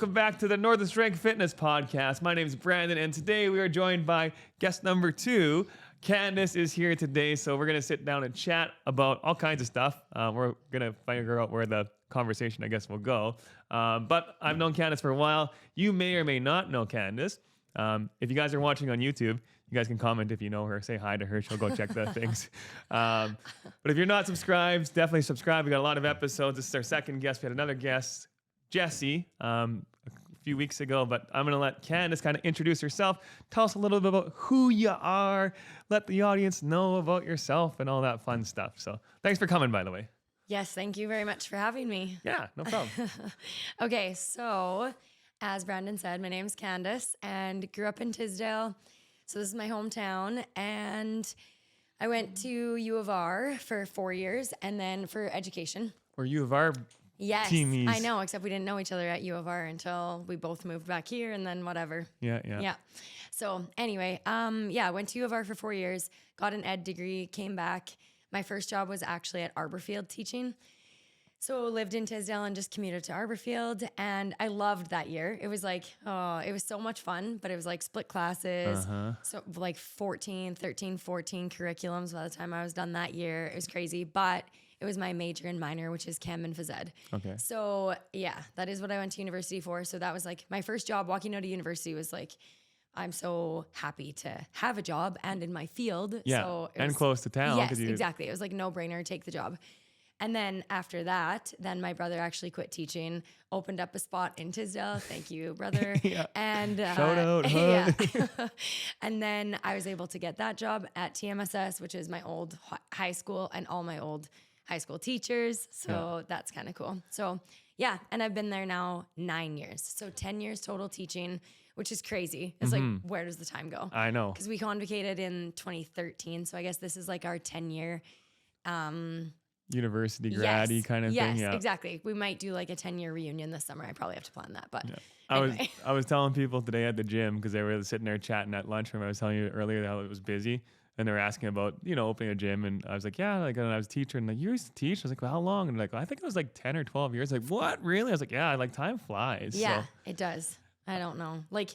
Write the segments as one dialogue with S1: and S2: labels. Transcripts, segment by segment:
S1: welcome back to the Northern Strength Fitness Podcast. My name is Brandon, and today we are joined by guest number 2. Kandace is here today, so we're going to sit down and chat about all kinds of stuff. We're going to figure out where the conversation, I guess, will go. But I've known Kandace for a while. You may or may not know Kandace. If you guys are watching on YouTube, you guys can comment if you know her. Say hi to her. She'll go check the things. But if you're not subscribed, definitely subscribe. We got a lot of episodes. This is our second guest. We had another guest, Jesse, a few weeks ago. But I'm going to let Kandace kind of introduce herself. Tell us a little bit about who you are. Let the audience know about yourself and all that fun stuff. So thanks for coming, by the way.
S2: Yes, thank you very much for having me.
S1: Yeah, no problem.
S2: Okay, so as Brandon said, my name's Kandace and grew up in Tisdale. So this is my hometown. And I went to U of R for 4 years and then for education.
S1: Were U of R
S2: Yes,
S1: teamies?
S2: I know, except we didn't know each other at U of R until we both moved back here and then whatever.
S1: Yeah.
S2: So anyway, I went to U of R for 4 years, got an ed degree, came back. My first job was actually at Arborfield teaching. So lived in Tisdale and just commuted to Arborfield. And I loved that year. It was like, it was so much fun, but it was like split classes. So like 13, 14 curriculums by the time I was done that year. It was crazy, but it was my major and minor, which is chem and phys ed.
S1: Okay.
S2: So yeah, that is what I went to university for. So that was like my first job. Walking out of university was like, I'm so happy to have a job and in my field.
S1: Yeah,
S2: so
S1: and close to town.
S2: Yes, exactly. It was like no brainer, take the job. And then after that, then my brother actually quit teaching, opened up a spot in Tisdale. Thank you, brother.
S1: Yeah.
S2: And
S1: shout out.
S2: yeah. And then I was able to get that job at TMSS, which is my old high school and all my old high school teachers. So that's kind of cool. So yeah, and I've been there now 9 years. So 10 years total teaching, which is crazy. It's like, where does the time go?
S1: I know.
S2: Because we convocated in 2013. So I guess this is like our 10-year
S1: university grad-y kind of thing.
S2: Yes, exactly. We might do like a 10-year reunion this summer. I probably have to plan that. But
S1: anyway. I was telling people today at the gym, because they were sitting there chatting at lunchroom. I was telling you earlier how it was busy. And they were asking about, opening a gym. And I was like, yeah, like, and I was a teacher. And like, you used to teach? I was like, well, how long? And like, well, I think it was like 10 or 12 years. Like, what? Really? I was like, yeah, like time flies.
S2: Yeah,
S1: so.
S2: it does. I don't know. Like,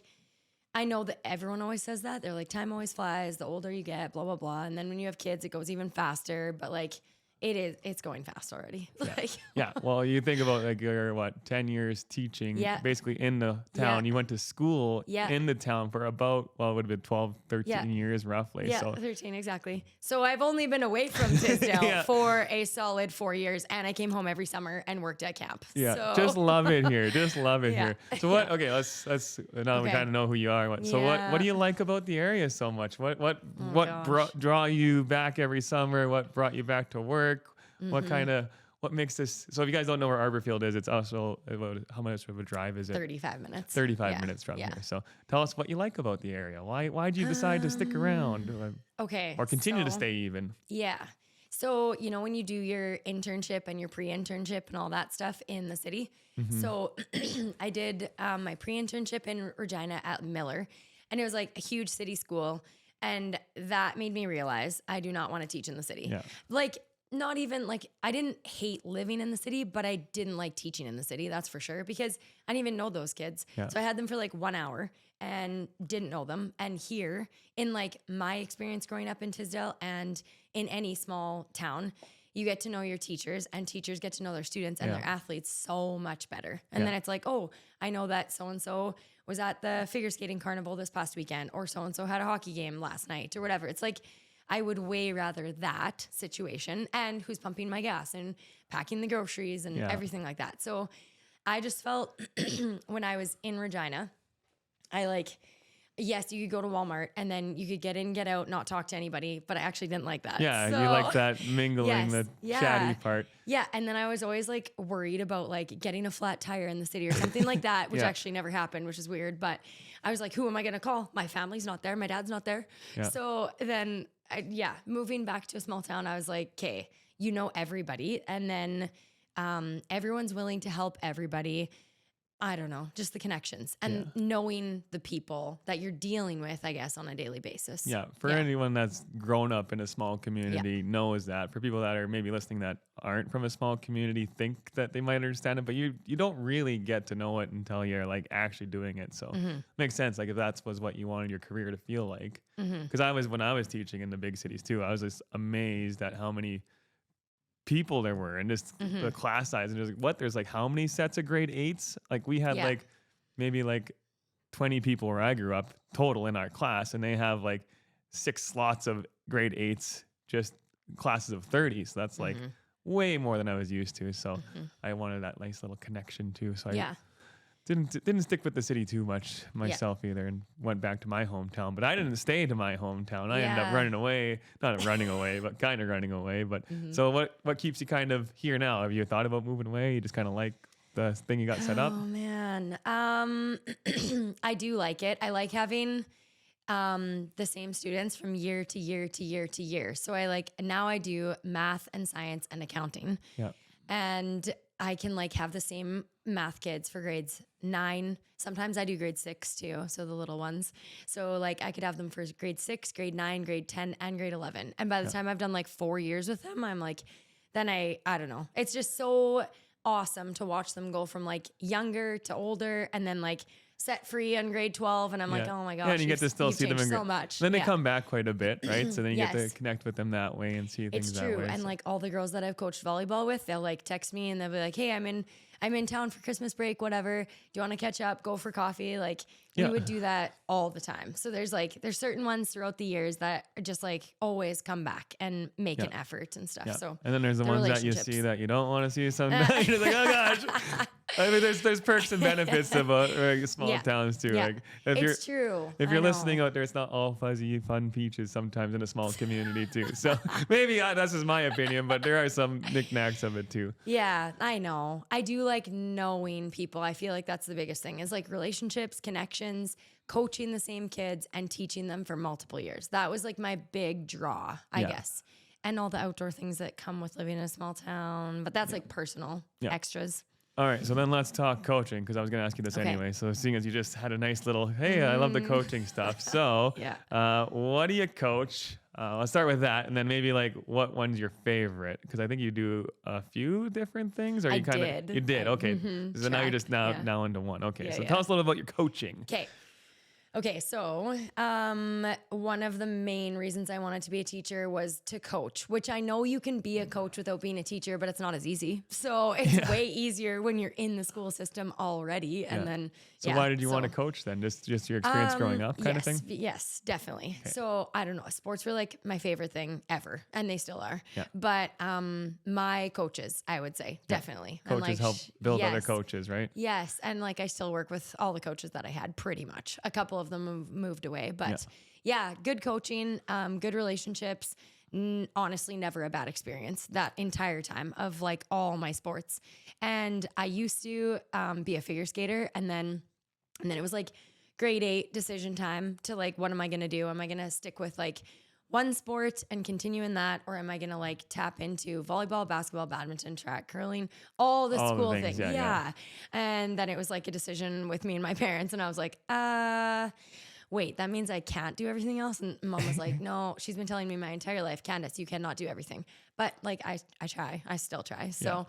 S2: I know that everyone always says that. They're like, time always flies. The older you get, blah, blah, blah. And then when you have kids, it goes even faster. But like, it's going fast already.
S1: Yeah.
S2: Like,
S1: yeah. Well, you think about like your 10 years teaching basically in the town. You went to school in the town for about, it would have been 12, 13 years roughly.
S2: Yeah,
S1: so.
S2: 13, exactly. So I've only been away from Tisdale for a solid 4 years, and I came home every summer and worked at camp.
S1: Yeah,
S2: so.
S1: just love it here. Just love it here. So what? Okay, let's now we kind of know who you are. So what do you like about the area so much? What draw you back every summer? What brought you back to work? What makes this? So if you guys don't know where Arborfield is, it's also how much of a drive is it?
S2: 35 minutes.
S1: 35 minutes from here. So tell us what you like about the area. Why'd you decide to stick around?
S2: Okay.
S1: Or continue to stay even?
S2: Yeah. So, when you do your internship and your pre-internship and all that stuff in the city. So I did my pre-internship in Regina at Miller, and it was like a huge city school. And that made me realize I do not want to teach in the city.
S1: Yeah.
S2: Like, not even like, I didn't hate living in the city, but I didn't like teaching in the city. That's for sure. Because I didn't even know those kids.
S1: Yeah.
S2: So I had them for like 1 hour and didn't know them. And here in like my experience growing up in Tisdale and in any small town, you get to know your teachers and teachers get to know their students and their athletes so much better. And then it's like, oh, I know that so-and-so was at the figure skating carnival this past weekend, or so-and-so had a hockey game last night or whatever. It's like, I would way rather that situation and who's pumping my gas and packing the groceries and everything like that. So I just felt when I was in Regina, yes, you could go to Walmart and then you could get in, get out, not talk to anybody, but I actually didn't like that.
S1: Yeah,
S2: so,
S1: you like that mingling, the chatty part.
S2: Yeah, and then I was always like worried about like getting a flat tire in the city or something like that, which actually never happened, which is weird. But I was like, who am I going to call? My family's not there. My dad's not there. Yeah. So then, moving back to a small town, I was like, okay, everybody. And then everyone's willing to help everybody. I don't know, just the connections and knowing the people that you're dealing with, I guess, on a daily basis.
S1: Yeah. For anyone that's grown up in a small community knows that. For people that are maybe listening that aren't from a small community, think that they might understand it, but you don't really get to know it until you're like actually doing it. So makes sense. Like if that was what you wanted your career to feel like. Because when I was teaching in the big cities too, I was just amazed at how many people there were and just the class size, and just there's like how many sets of grade 8s? Like we had like maybe like 20 people where I grew up total in our class, and they have like 6 slots of grade 8s, just classes of 30. So that's like way more than I was used to. So I wanted that nice little connection too. So I didn't stick with the city too much myself either, and went back to my hometown. But I didn't stay to my hometown. I ended up running away, not running away, but kind of running away. But so what keeps you kind of here now? Have you thought about moving away? You just kind of like the thing you got set up?
S2: Oh man, I do like it. I like having the same students from year to year to year to year. So now I do math and science and accounting.
S1: Yeah.
S2: And I can like have the same math kids for grades 9. Sometimes I do grade 6 too. So the little ones. So like I could have them for grade 6, grade 9, grade 10, and grade 11. And by the time I've done like 4 years with them, I'm like, then I don't know. It's just so awesome to watch them go from like younger to older, and then like set free on grade 12, and I'm like, oh my gosh.
S1: Yeah, and you get to still see them in
S2: so much.
S1: Then they come back quite a bit, right? So then you get to connect with them that way and see things
S2: it's
S1: that
S2: true.
S1: way.
S2: And like all the girls that I've coached volleyball with, they'll like text me and they'll be like, hey, I'm in town for Christmas break, whatever. Do you want to catch up, go for coffee? Like we would do that all the time. So there's certain ones throughout the years that just like always come back and make an effort and stuff. So
S1: and then there's the ones that you see that you don't want to see sometimes. You're like, oh gosh. I mean, there's perks and benefits about small towns too.
S2: Yeah.
S1: Like if
S2: true.
S1: If you're listening out there, it's not all fuzzy, fun peaches sometimes in a small community too. So maybe that's just my opinion, but there are some knickknacks of it too.
S2: Yeah, I know. I do like knowing people. I feel like that's the biggest thing is like relationships, connections, coaching the same kids and teaching them for multiple years. That was like my big draw, I guess. And all the outdoor things that come with living in a small town. But that's like personal extras.
S1: All right, so then let's talk coaching, because I was going to ask you this anyway. So seeing as you just had a nice little, hey, I love the coaching stuff. So what do you coach? Let's start with that, and then maybe like what one's your favorite? Because I think you do a few different things, or you kind of you did. Okay, so now you're just now into one. Okay, so tell us a little about your coaching.
S2: Okay, so one of the main reasons I wanted to be a teacher was to coach, which I know you can be a coach without being a teacher, but it's not as easy. So it's way easier when you're in the school system already. And then,
S1: so why did you want to coach then? Just your experience growing up kind of thing?
S2: Yes, definitely. Okay. So I don't know. Sports were like my favorite thing ever, and they still are. Yeah. But my coaches, I would say, definitely.
S1: Coaches
S2: like,
S1: help build other coaches, right?
S2: Yes. And like I still work with all the coaches that I had pretty much. A couple of them moved away, but good coaching, good relationships. Honestly, never a bad experience that entire time of like all my sports. And I used to be a figure skater, and then it was like grade 8 decision time to like, what am I going to do? Am I going to stick with like one sport and continue in that, or am I going to like tap into volleyball, basketball, badminton, track, curling, all the school things? Yeah. And then it was like a decision with me and my parents, and I was like, wait, that means I can't do everything else? And mom was like, no, she's been telling me my entire life, Kandace, you cannot do everything. But like, I try, I still try. So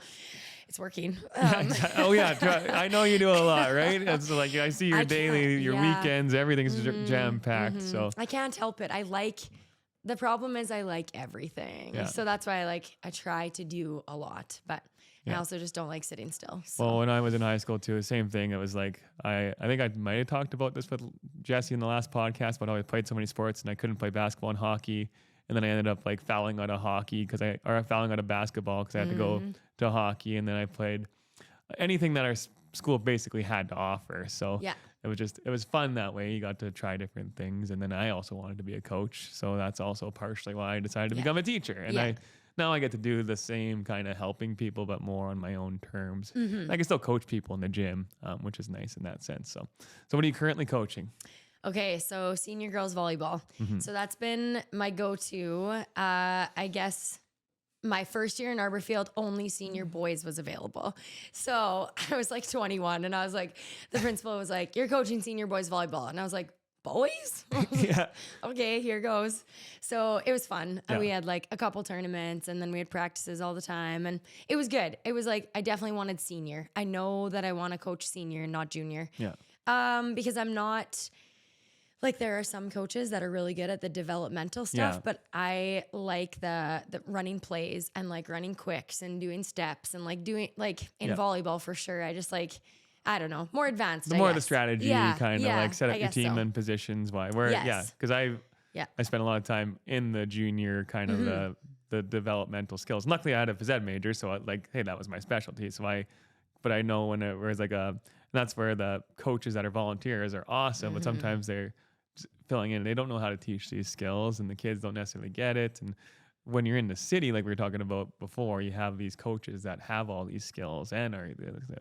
S2: it's working.
S1: I know you do a lot, right? It's like, I see your daily, your weekends, everything's jam packed. So
S2: I can't help it. The problem is I like everything. Yeah. So that's why I try to do a lot, but I also just don't like sitting still. So.
S1: Well, when I was in high school too, same thing. It was like, I think I might have talked about this with Jesse in the last podcast, but I played so many sports and I couldn't play basketball and hockey. And then I ended up like fouling out of hockey or fouling out of basketball because I had to go to hockey. And then I played anything that our school basically had to offer. So it was fun that way. You got to try different things. And then I also wanted to be a coach. So that's also partially why I decided to become a teacher. And now I get to do the same kind of helping people, but more on my own terms. I can still coach people in the gym, which is nice in that sense. So what are you currently coaching?
S2: Okay, so senior girls volleyball. So that's been my go-to. I guess my first year in Arborfield, only senior boys was available. So I was like 21 and I was like, the principal was like, you're coaching senior boys volleyball. And I was like, boys?
S1: Yeah.
S2: Okay, here goes. So it was fun.
S1: Yeah.
S2: We had like a couple tournaments and then we had practices all the time. And it was good. It was like, I definitely wanted senior. I know that I want to coach senior and not junior.
S1: Yeah.
S2: Because I'm not... Like there are some coaches that are really good at the developmental stuff,
S1: Yeah.
S2: but I like the running plays and like running quicks and doing steps and like doing like in
S1: Yeah.
S2: volleyball for sure. I just like, I don't know, more advanced.
S1: The
S2: I
S1: more
S2: guess.
S1: the strategy kind of like set up your team and positions. Where
S2: Yes.
S1: yeah, because I
S2: Yeah.
S1: spent a lot of time in the junior kind of the developmental skills. Luckily, I had a phys ed major, so hey, that was my specialty. So but I know when it was like and that's where the coaches that are volunteers are awesome, but sometimes they're just filling in. They don't know how to teach these skills, and the kids don't necessarily get it. And when you're in the city, like we were talking about before, you have these coaches that have all these skills and are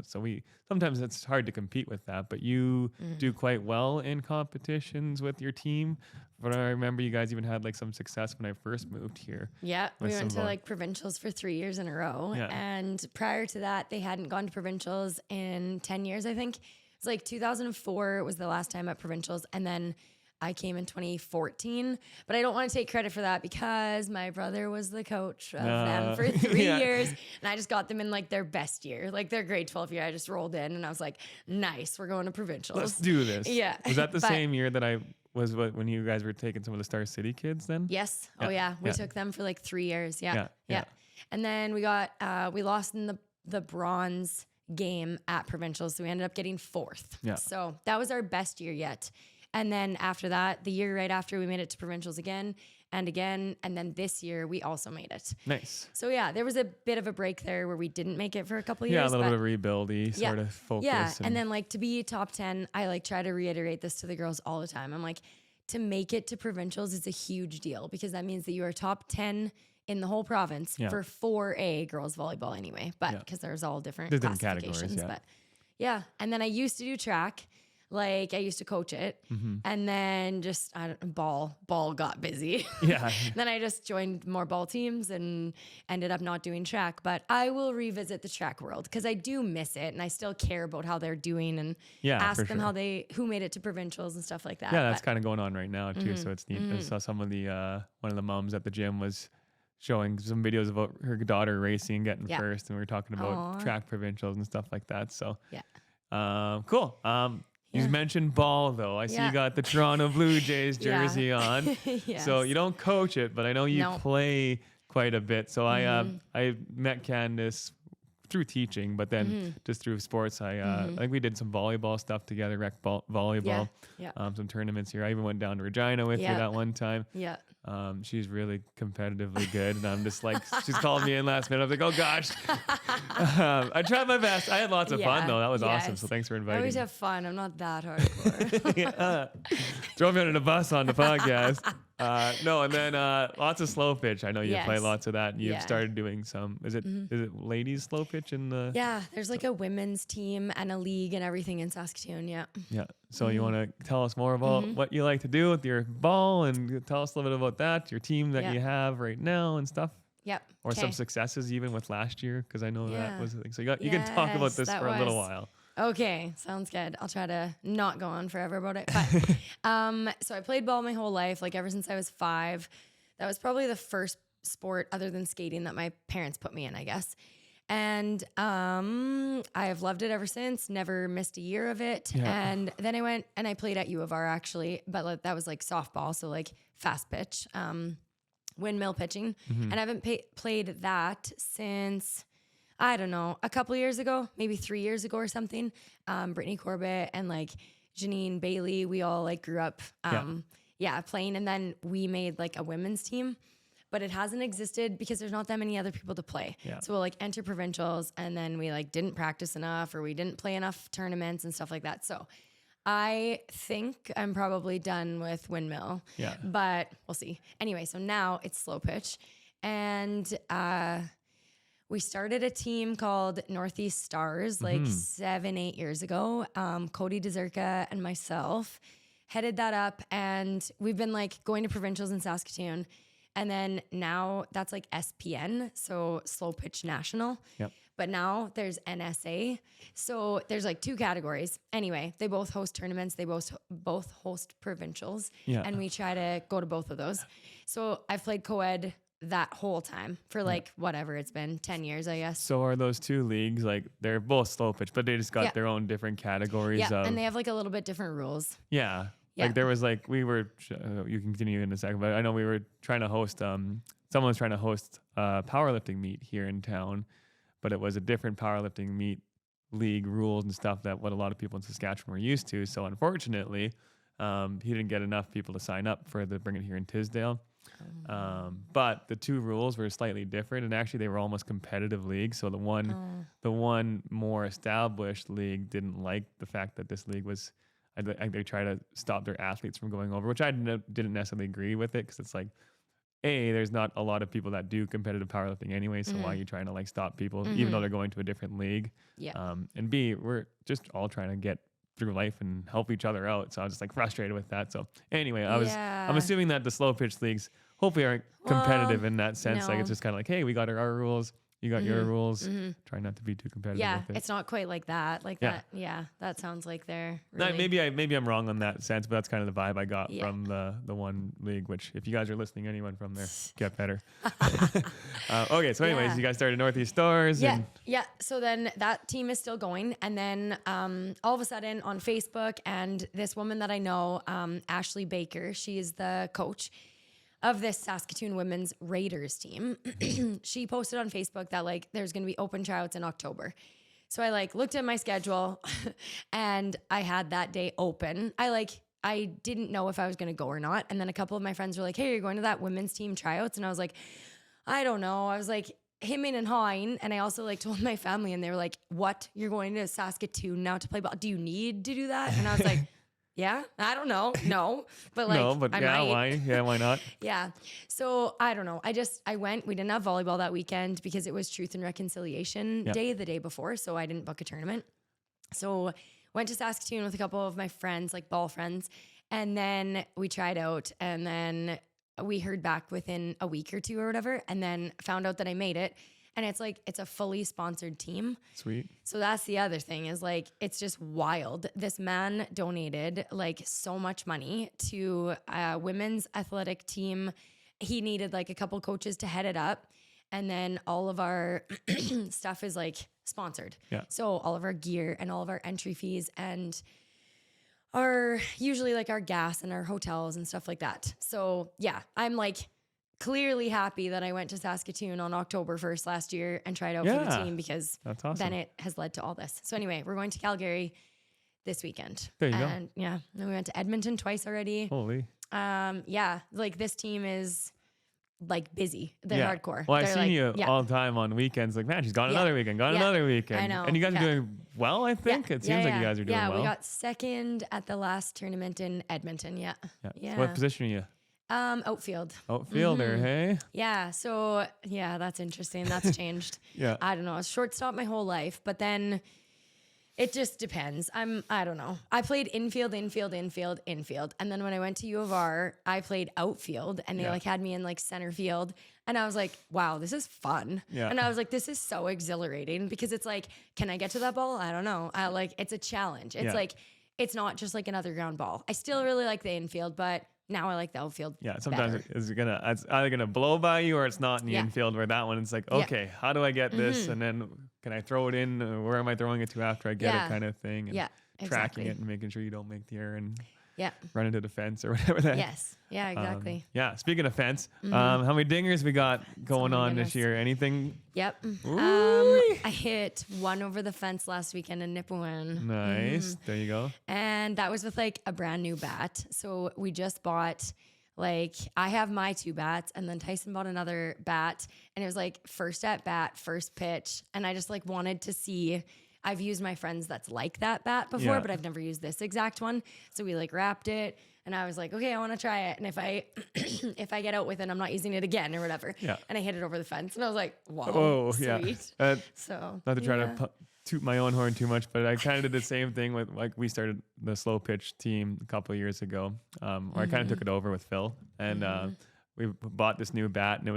S1: so sometimes it's hard to compete with that. But you do quite well in competitions with your team. But I remember you guys even had like some success when I first moved here.
S2: Yeah, we
S1: with
S2: went
S1: some
S2: to like provincials for 3 years in a row.
S1: Yeah.
S2: And prior to that, they hadn't gone to provincials in 10 years, I think. It's like 2004 was the last time at provincials. And then I came in 2014, but I don't want to take credit for that because my brother was the coach of them for 3
S1: Yeah.
S2: years. And I just got them in like their best year, like their grade 12 year. I just rolled in and I was like, nice, we're going to provincials.
S1: Let's do this.
S2: Yeah.
S1: Was that the
S2: But-
S1: same year that I was when you guys were taking some of the Star City kids then?
S2: Yes.
S1: Yeah.
S2: Oh yeah. We
S1: Yeah.
S2: took them for like 3 years. Yeah.
S1: Yeah.
S2: Yeah. And then we got, we lost in the bronze game at provincials. So we ended up getting 4th.
S1: Yeah.
S2: So that was our best year yet. And then after that, the year right after, we made it to provincials again. And then this year we also made it.
S1: Nice.
S2: So yeah, there was a bit of a break there where we didn't make it for a couple of
S1: Yeah,
S2: years.
S1: a little
S2: but-
S1: bit of rebuildy sort of focus.
S2: Yeah, and then like to be top 10, I like try to reiterate this to the girls all the time. I'm like, to make it to provincials is a huge deal because that means that you are top 10 in the whole province
S1: Yeah.
S2: for 4A girls volleyball anyway. But because there's all different
S1: There's different categories,
S2: classifications.
S1: yeah.
S2: But yeah, and then I used to do track. Like I used to coach it,
S1: Mm-hmm.
S2: and then just ball got busy.
S1: Yeah.
S2: Then I just joined more ball teams and ended up not doing track. But I will revisit the track world because I do miss it, and I still care about how they're doing and
S1: Yeah,
S2: ask
S1: for
S2: them
S1: sure.
S2: who made it to provincials and stuff like that.
S1: Yeah, that's
S2: But-
S1: kind of going on right now too. So it's neat. I saw some of the one of the moms at the gym was showing some videos about her daughter racing, getting
S2: Yeah.
S1: first, and we were talking about
S2: Aw.
S1: track provincials and stuff like that. So
S2: yeah.
S1: cool. You
S2: Yeah.
S1: mentioned ball though. I see you
S2: Yeah.
S1: got the Toronto Blue Jays
S2: Yeah.
S1: jersey on.
S2: Yes.
S1: So you don't coach it, but I know you
S2: No.
S1: play quite a bit. So I met Kandace through teaching, but then just through sports. I think we did some volleyball stuff together, rec volleyball,
S2: Yeah.
S1: some tournaments here. I even went down to Regina with
S2: Yeah.
S1: you that one time.
S2: Yeah.
S1: She's really competitively good, and I'm just like, she's called me in last minute. I was like, oh gosh. I tried my best. I had lots of fun though. That was awesome. So
S2: Yes.
S1: thanks for
S2: I
S1: inviting
S2: always
S1: me.
S2: have fun. I'm not that hardcore.
S1: Yeah. Drove me under the bus on the podcast. No, and then lots of slow pitch. I know you play
S2: Yes.
S1: lots of that. And you've
S2: Yeah.
S1: started doing some. Is it ladies slow pitch in the?
S2: Yeah, there's like a women's team and a league and everything in Saskatoon. Yeah.
S1: Yeah. So you want to tell us more about what you like to do with your ball, and tell us a little bit about that, your team that
S2: Yeah.
S1: you have right now and stuff,
S2: Yep.
S1: or some
S2: Okay.
S1: successes even with last year, because I know that
S2: Yeah.
S1: was the thing. So you can talk about
S2: Yes,
S1: this
S2: that
S1: for a little
S2: was-
S1: while.
S2: Okay, sounds good. I'll try to not go on forever about it. But so I played ball my whole life, like ever since I was 5. That was probably the first sport other than skating that my parents put me in, I guess. And I have loved it ever since. Never missed a year of it.
S1: Yeah.
S2: And then I went and I played at U of R actually, but that was like softball, so like fast pitch, windmill pitching. And I haven't played that since, I don't know, a couple years ago, maybe 3 years ago or something. Brittany Corbett and like Janine Bailey, we all like grew up playing. And then we made like a women's team, but it hasn't existed because there's not that many other people to play.
S1: Yeah.
S2: So we'll like enter provincials and then we like didn't practice enough or we didn't play enough tournaments and stuff like that. So I think I'm probably done with windmill.
S1: Yeah.
S2: But we'll see. Anyway, so now it's slow pitch. And we started a team called Northeast Stars like 7-8 years ago. Cody DeZerka and myself headed that up, and we've been like going to provincials in Saskatoon. And then now that's like SPN, so slow pitch national.
S1: Yep.
S2: But now there's NSA. So there's like 2 categories. Anyway, they both host tournaments. They both host provincials.
S1: Yeah.
S2: And we try to go to both of those. So I've played co-ed that whole time for like whatever it's been, 10 years, I guess.
S1: So are those 2 leagues, like they're both slow pitch, but they just got their own different categories
S2: Yeah,
S1: of.
S2: and they have like a little bit different rules.
S1: Yeah.
S2: Yeah.
S1: Like there was like, you can continue in a second, but I know we were trying to host, someone was trying to host a powerlifting meet here in town, but it was a different powerlifting meet league rules and stuff that what a lot of people in Saskatchewan were used to. So unfortunately, he didn't get enough people to sign up for the bring it here in Tisdale. But the 2 rules were slightly different, and actually they were almost competitive leagues. So the one more established league didn't like the fact that this league was, they try to stop their athletes from going over, which I didn't necessarily agree with it, because it's like, there's not a lot of people that do competitive powerlifting anyway, so why are you trying to like stop people even though they're going to a different league?
S2: Yeah.
S1: And B, we're just all trying to get through life and help each other out. So I was just like frustrated with that. So anyway, I'm assuming that the slow pitch leagues hopefully aren't competitive in that sense. Like it's just kind of like, hey, we got our rules, you got your rules. Try not to be too competitive.
S2: Yeah,
S1: with it.
S2: it's not quite like that. Like that. Yeah, that sounds like they're
S1: No,
S2: really...
S1: maybe I'm wrong on that sense, but that's kind of the vibe I got from the one league. Which, if you guys are listening, anyone from there, get better. Okay, so anyways, you guys started Northeast Stars.
S2: Yeah, yeah. So then that team is still going, and then all of a sudden on Facebook, and this woman that I know, Ashley Baker, she is the coach of this Saskatoon women's Raiders team. She posted on Facebook that like there's going to be open tryouts in October. So I like looked at my schedule and I had that day open. I didn't know if I was going to go or not. And then a couple of my friends were like, hey, you're going to that women's team tryouts? And I was like, I don't know. I was like, hemming and hawing. And I also like told my family, and they were like, what? You're going to Saskatoon now to play ball? Do you need to do that? And I was like, yeah, I don't know. No, but like,
S1: no, but
S2: I
S1: yeah,
S2: might.
S1: why? Yeah, why not?
S2: Yeah. So I don't know. I went, we didn't have volleyball that weekend because it was Truth and Reconciliation Day the day before. So I didn't book a tournament. So went to Saskatoon with a couple of my friends, like ball friends. And then we tried out, and then we heard back within a week or 2 or whatever, and then found out that I made it. And it's like, it's a fully sponsored team.
S1: Sweet.
S2: So that's the other thing, is like, it's just wild. This man donated like so much money to a women's athletic team. He needed like a couple coaches to head it up. And then all of our stuff is like sponsored.
S1: Yeah.
S2: So all of our gear and all of our entry fees and usually like our gas and our hotels and stuff like that. So yeah, I'm like clearly happy that I went to Saskatoon on October 1st last year and tried out for the team, because
S1: that's awesome.
S2: then it has led to all this. So anyway, we're going to Calgary this weekend.
S1: There you go.
S2: And yeah, then we went to Edmonton twice already.
S1: Holy.
S2: Yeah, like this team is like busy. They're hardcore.
S1: Well, I've
S2: They're
S1: seen
S2: like,
S1: you all the time on weekends. Like, man, she's got another weekend, another weekend.
S2: I know.
S1: And you guys are doing well, I think. It seems like you guys are doing well.
S2: Yeah, we got second at the last tournament in Edmonton. Yeah.
S1: So what position are you?
S2: Outfield.
S1: Outfielder, hey?
S2: Yeah. So yeah, that's interesting. That's changed.
S1: Yeah.
S2: I don't know. I was shortstop my whole life, but then it just depends. I don't know. I played infield. And then when I went to U of R, I played outfield, and they like had me in like center field. And I was like, wow, this is fun.
S1: Yeah.
S2: And I was like, this is so exhilarating, because it's like, can I get to that ball? I don't know. It's a challenge. It's like, it's not just like another ground ball. I still really like the infield, but now I like the outfield. Yeah,
S1: sometimes
S2: better.
S1: it's either gonna blow by you or it's not in the infield. Where that one, it's like, okay, how do I get this? And then can I throw it in? Where am I throwing it to after I get it, kind of thing? And tracking it and making sure you don't make the error and run into the fence or whatever.
S2: Yes. Yeah, exactly.
S1: Speaking of fence, how many dingers we got going on this year? Anything?
S2: Yep. I hit one over the fence last weekend in Nipawin.
S1: Nice. There you go.
S2: And that was with like a brand new bat. So we just bought, like, I have my 2 bats, and then Tyson bought another bat, and it was like first at bat, first pitch. And I just like wanted to see. I've used my friends that's like that bat before, but I've never used this exact one. So we like wrapped it, and I was like, okay, I want to try it. And if I if I get out with it, I'm not using it again or whatever. Yeah. And I hit it over the fence, and I was like, wow, sweet. So
S1: not to try to toot my own horn too much, but I kind of did the same thing with, like, we started the slow pitch team a couple of years ago, or I kind of took it over with Phil, and we bought this new bat, and I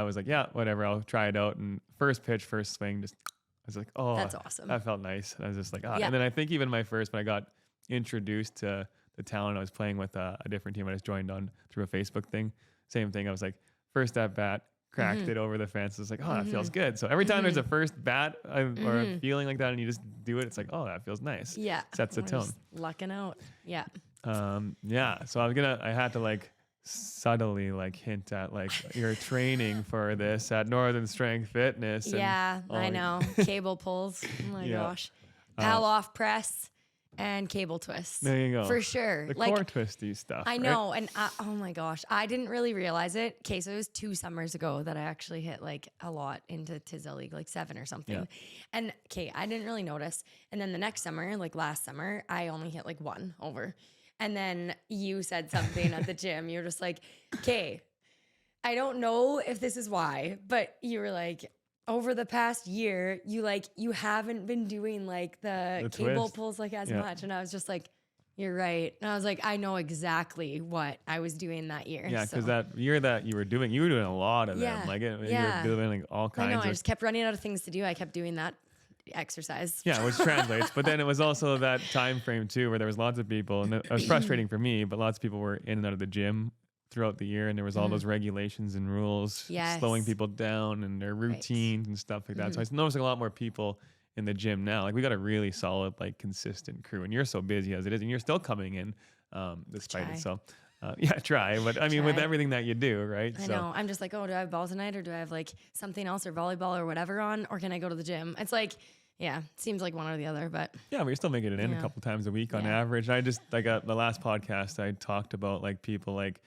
S1: was like, yeah, whatever, I'll try it out. And first pitch, first swing, just I was like, oh,
S2: That's awesome.
S1: that felt nice. And I was just like, ah.
S2: Yeah.
S1: And then I think even when I got introduced to the talent, I was playing with a different team I just joined on through a Facebook thing. Same thing. I was like, first at bat, cracked it over the fence. It's like, oh, that feels good. So every time there's a first bat or a feeling like that, and you just do it, it's like, oh, that feels nice.
S2: Yeah.
S1: Sets the
S2: We're
S1: tone.
S2: just lucking out. Yeah.
S1: Yeah. So I had to like subtly like hint at like you're training for this at Northern Strength Fitness.
S2: Yeah, I know. Cable pulls. Oh my gosh. Pal off press and cable twists.
S1: There you go.
S2: For sure.
S1: The
S2: like
S1: core twisty stuff.
S2: I
S1: right?
S2: know. And oh my gosh, I didn't really realize it. Okay, so it was 2 summers ago that I actually hit like a lot into Tisdale League, like 7 or something.
S1: Yeah.
S2: And okay, I didn't really notice. And then the next summer, like last summer, I only hit like 1 over. And then you said something at the gym. You're just like, okay, I don't know if this is why, but you were like, over the past year, you haven't been doing like the cable
S1: twist.
S2: pulls like as much. And I was just like, you're right. And I was like, I know exactly what I was doing that year.
S1: Yeah, because that year that you were doing a lot of them. Like you
S2: Yeah.
S1: were doing like all
S2: I
S1: kinds
S2: know.
S1: of
S2: I just kept running out of things to do. I kept doing that exercise.
S1: yeah, which translates. But then it was also that time frame too, where there was lots of people, and it was frustrating for me. But lots of people were in and out of the gym throughout the year, and there was all those regulations and rules
S2: Yes.
S1: slowing people down and their routines and stuff like that. So I was noticing a lot more people in the gym now. Like we got a really solid, like consistent crew, and you're so busy as it is, and you're still coming in despite it. So. Yeah, try. But I mean, with everything that you do, right?
S2: I know. I'm just like, oh, do I have ball tonight, or do I have like something else or volleyball or whatever on, or can I go to the gym? It's like, yeah, seems like one or the other, but
S1: yeah, we're still making it in a
S2: Yeah.
S1: couple times a week on
S2: Yeah.
S1: average. I just like the last podcast I talked about like people like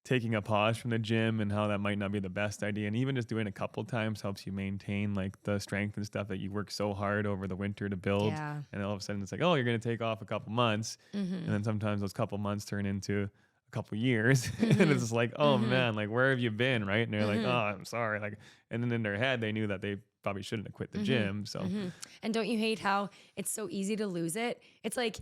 S1: taking a pause from the gym and how that might not be the best idea, and even just doing a couple times helps you maintain like the strength and stuff that you work so hard over the winter to build.
S2: Yeah.
S1: And all of a sudden it's like, oh, you're going to take off a couple months, and then sometimes those couple months turn into couple years and it's just like, oh man, like where have you been, right? And they're like, oh, I'm sorry, like, and then in their head they knew that they probably shouldn't have quit the gym. So
S2: And don't you hate how it's so easy to lose it? It's like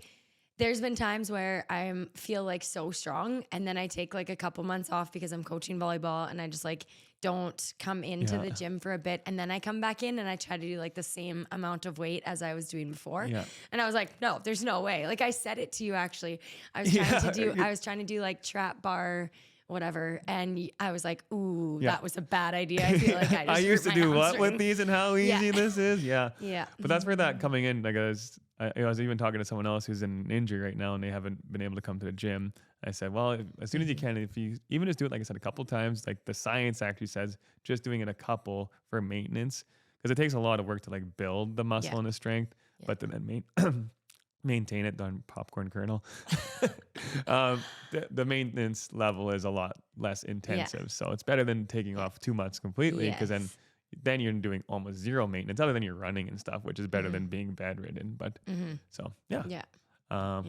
S2: there's been times where I feel like so strong, and then I take like a couple months off because I'm coaching volleyball, and I just like don't come into the gym for a bit, and then I come back in and I try to do like the same amount of weight as I was doing before.
S1: Yeah.
S2: And I was like, no, there's no way. Like I said it to you actually. I was trying to do like trap bar whatever, and I was like, ooh, that was a bad idea. I feel like I just
S1: I used to
S2: hurt my
S1: do what
S2: hamstring.
S1: with these and how easy this is. Yeah.
S2: Yeah.
S1: But that's where that coming in, like I was even talking to someone else who's in an injury right now and they haven't been able to come to the gym. I said, well, as soon as you can, if you even just do it, like I said, a couple times, like the science actually says just doing it a couple for maintenance, because it takes a lot of work to like build the muscle and the strength, but then maintain it. Darn popcorn kernel. The maintenance level is a lot less intensive. So it's better than taking off 2 months completely, because then you're doing almost zero maintenance other than you're running and stuff, which is better than being bedridden. But so, yeah.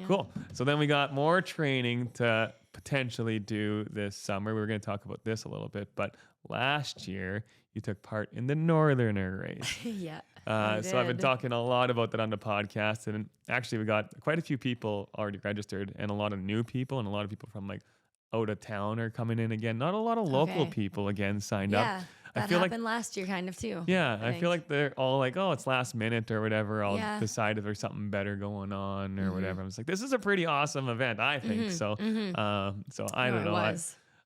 S1: Cool. So then we got more training to potentially do this summer. We were going to talk about this a little bit, but last year you took part in the Northerner race.
S2: Yeah.
S1: So I've been talking a lot about that on the podcast, and actually we got quite a few people already registered, and a lot of new people, and a lot of people from like out of town are coming in again. Not a lot of local people again signed up.
S2: That happened last year kind of too.
S1: Yeah, I feel like they're all like, oh, it's last minute or whatever. I'll
S2: Yeah.
S1: decide if there's something better going on or whatever. I was like, this is a pretty awesome event, I think. So, so I don't know.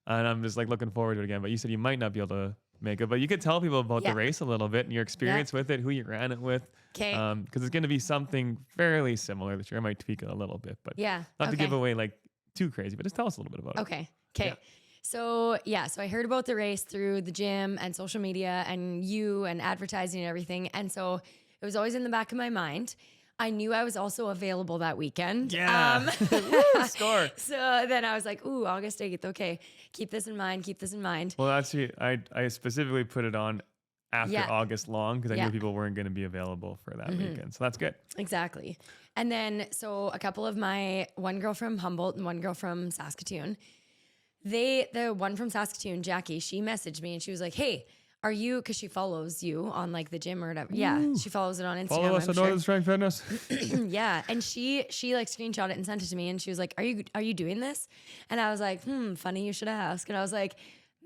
S1: And I'm just like looking forward to it again. But you said you might not be able to make it, but you could tell people about the race a little bit and your experience with it, who you ran it with.
S2: Okay.
S1: Because it's going to be something fairly similar this year. I might tweak it a little bit, but not to give away like too crazy, but just tell us a little bit about it.
S2: Okay. So so I heard about the race through the gym and social media and you and advertising and everything. And so it was always in the back of my mind. I knew I was also available that weekend.
S1: Yeah. Woo, score.
S2: So then I was like, ooh, August 8th. Okay. Keep this in mind.
S1: Well, actually, I specifically put it on after August long because I knew people weren't going to be available for that weekend. So that's good.
S2: Exactly. And then, so a couple of one girl from Humboldt and one girl from Saskatoon, the one from Saskatoon, Jackie, she messaged me and she was like, hey, are you, because she follows you on like the gym or whatever. Yeah, she follows it on Instagram.
S1: Follow us on Northern Strength Fitness.
S2: Yeah, and she like screenshot it and sent it to me, and she was like, "Are you doing this?" And I was like, "Funny you should ask." And I was like,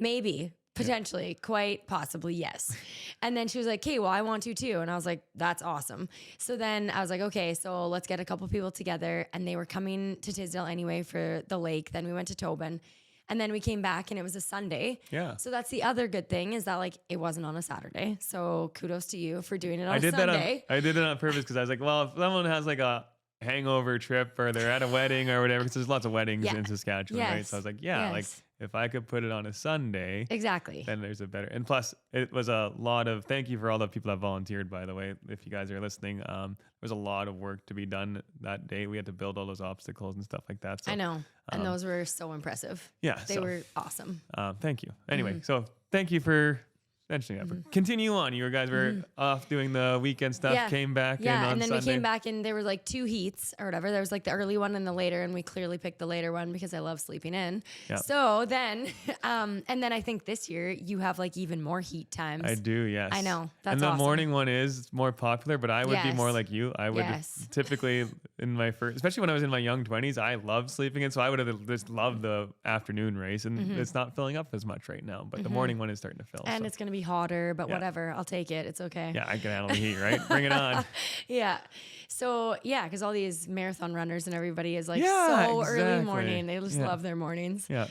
S2: maybe. Potentially, quite possibly, yes. And then she was like, okay, well, I want to too. And I was like, that's awesome. So then I was like, okay, so let's get a couple people together. And they were coming to Tisdale anyway for the lake. Then we went to Tobin. And then we came back and it was a Sunday.
S1: Yeah.
S2: So that's the other good thing is that like it wasn't on a Saturday. So kudos to you for doing it on
S1: I
S2: a
S1: did
S2: Sunday.
S1: I did it on purpose because I was like, well, if someone has like a hangover trip or they're at a wedding or whatever, because there's lots of weddings in Saskatchewan, right? So I was like, like if I could put it on a Sunday,
S2: exactly,
S1: then there's a better. And plus, it was a lot of. Thank you for all the people that volunteered, by the way. If you guys are listening, there was a lot of work to be done that day. We had to build all those obstacles and stuff like that. So,
S2: I know, and those were so impressive.
S1: Yeah,
S2: they were awesome.
S1: Thank you. Anyway, so thank you for mentioning that. But continue on. You guys were off doing the weekend stuff. Came back.
S2: Yeah,
S1: on
S2: and then
S1: Sunday.
S2: we came back and there were like 2 heats or whatever. There was like the early one and the later, and we clearly picked the later one because I love sleeping in.
S1: Yeah.
S2: So then, and then I think this year you have like even more heat times.
S1: I do, yes.
S2: I know. That's
S1: and the
S2: awesome.
S1: morning one is more popular, but I would be more
S2: Yes.
S1: like you. I would typically in my first, especially when I was in my young 20s, I loved sleeping in. So I would have just loved the afternoon race, and it's not filling up as much right now. But the morning one is starting to fill.
S2: And
S1: so.
S2: it's going to be hotter, but whatever. I'll take it. It's okay.
S1: Yeah, I can handle the heat, right? Bring it on.
S2: Yeah. So yeah, because all these marathon runners and everybody is like
S1: Yeah,
S2: so early
S1: exactly.
S2: morning. They just love their mornings.
S1: Yeah.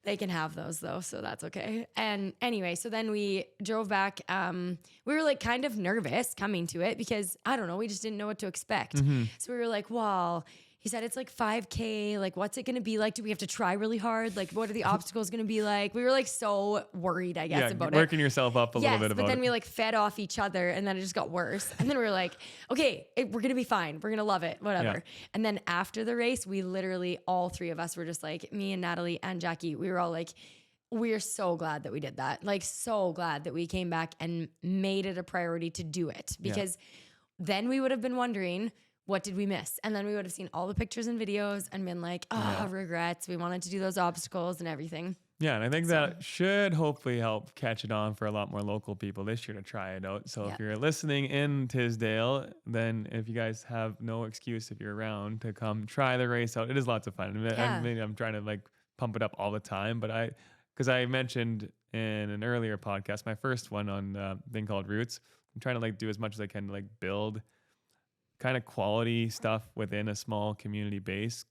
S2: They can have those though, so that's okay. And anyway, so then we drove back. We were like kind of nervous coming to it because I don't know, we just didn't know what to expect. So we were like, well, he said it's like 5K. Like, what's it going to be like? Do we have to try really hard? Like, what are the obstacles going to be like? We were like so worried, I guess, about
S1: working yourself up a little bit about
S2: but then
S1: it.
S2: we like fed off each other and then it just got worse. And then we were like, okay, we're going to be fine. We're going to love it, whatever.
S1: Yeah.
S2: And then after the race, we literally, all 3 of us were just like, me and Natalie and Jackie, we were all like, we're so glad that we did that. Like, so glad that we came back and made it a priority to do it because then we would have been wondering, what did we miss? And then we would have seen all the pictures and videos and been like, regrets. We wanted to do those obstacles and everything.
S1: Yeah, and I think that should hopefully help catch it on for a lot more local people this year to try it out. So if you're listening in Tisdale, then if you guys have no excuse if you're around to come try the race out, it is lots of fun. I'm trying to like pump it up all the time, but because I mentioned in an earlier podcast, my first one on a thing called Roots, I'm trying to like do as much as I can to like build kind of quality stuff within a small community base.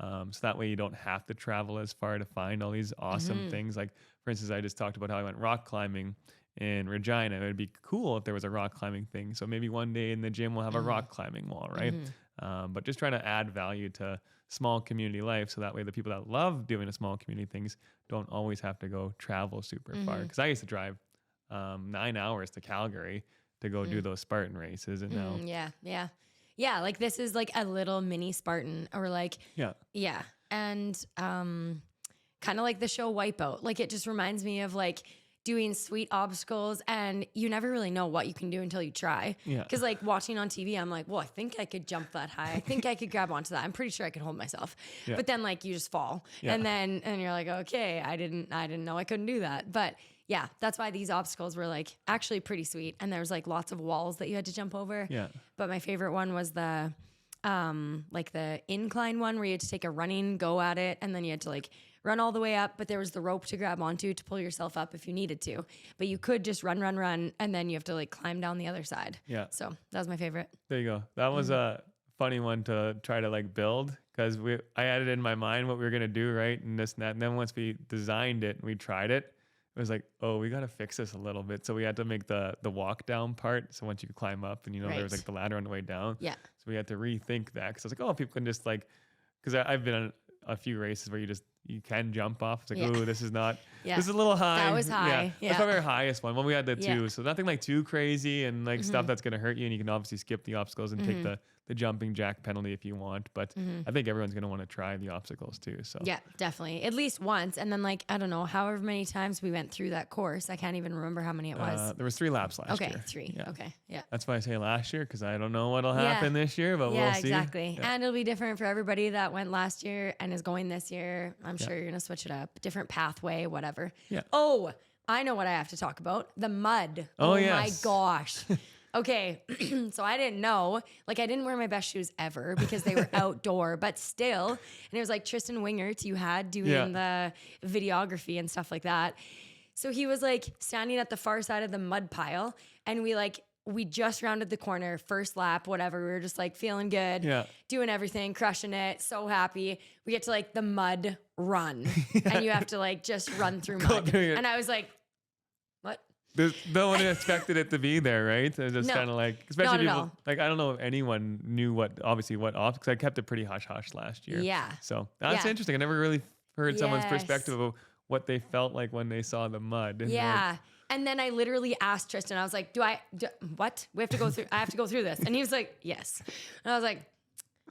S1: So that way you don't have to travel as far to find all these awesome things. Like, for instance, I just talked about how I went rock climbing in Regina. It would be cool if there was a rock climbing thing. So maybe one day in the gym we'll have a rock climbing wall, right? But just trying to add value to small community life. So that way the people that love doing the small community things don't always have to go travel super far. Because I used to drive 9 hours to Calgary to go do those Spartan races. And now,
S2: yeah. Like this is like a little mini Spartan, or like, and kind of like the show Wipeout. Like it just reminds me of like doing sweet obstacles, and you never really know what you can do until you try.
S1: Yeah.
S2: Because like watching on TV, I'm like, well, I think I could jump that high. I think I could grab onto that. I'm pretty sure I could hold myself.
S1: Yeah.
S2: But then like you just fall, and you're like, okay, I didn't know I couldn't do that. But yeah, that's why these obstacles were like actually pretty sweet. And there was like lots of walls that you had to jump over.
S1: Yeah.
S2: But my favorite one was the like the incline one where you had to take a running go at it, and then you had to like run all the way up, but there was the rope to grab onto to pull yourself up if you needed to. But you could just run, and then you have to like climb down the other side.
S1: Yeah.
S2: So that was my favorite.
S1: There you go. That was a funny one to try to like build, because I had it in my mind what we were gonna do, right? And this and that. And then once we designed it and we tried it, it was like, oh, we got to fix this a little bit. So we had to make the walk down part. So once you could climb up, and there was like the ladder on the way down.
S2: Yeah.
S1: So we had to rethink that, because I was like, oh, people can just like, because I've been on a few races where you can jump off. It's like, oh, this is not, this is a little high.
S2: That was high.
S1: That's probably our highest one. Well, we had the 2. So nothing like too crazy and like stuff that's going to hurt you. And you can obviously skip the obstacles and take the jumping jack penalty if you want. But I think everyone's going to want to try the obstacles too. So
S2: yeah, definitely. At least once. And then like, I don't know, however many times we went through that course. I can't even remember how many it was.
S1: There was 3 laps last year.
S2: Okay, 3.
S1: Yeah.
S2: Okay, yeah.
S1: That's why I say last year, because I don't know what'll happen this year, but we'll see.
S2: Exactly.
S1: Yeah.
S2: And it'll be different for everybody that went last year and is going this year. I'm sure you're going to switch it up. Different pathway, whatever.
S1: Yeah.
S2: Oh, I know what I have to talk about. The mud.
S1: Oh
S2: my
S1: yes.
S2: gosh. Okay, so I didn't know. Like, I didn't wear my best shoes ever because they were outdoor, but still. And it was like Tristan Wingert you had doing the videography and stuff like that. So he was like standing at the far side of the mud pile, and we just rounded the corner, first lap, whatever. We were just like feeling good, doing everything, crushing it, so happy. We get to like the mud run, and you have to like just run through mud. And I was like, what?
S1: No one expected it to be there, right? It's just kind of like, especially
S2: Not at
S1: people,
S2: all.
S1: like, I don't know if anyone knew what off, because I kept it pretty hush-hush last year.
S2: Yeah.
S1: So that's interesting. I never really heard someone's perspective of what they felt like when they saw the mud. And
S2: Yeah. And then I literally asked Tristan, I was like, what? We have to go through, I have to go through this. And he was like, yes. And I was like,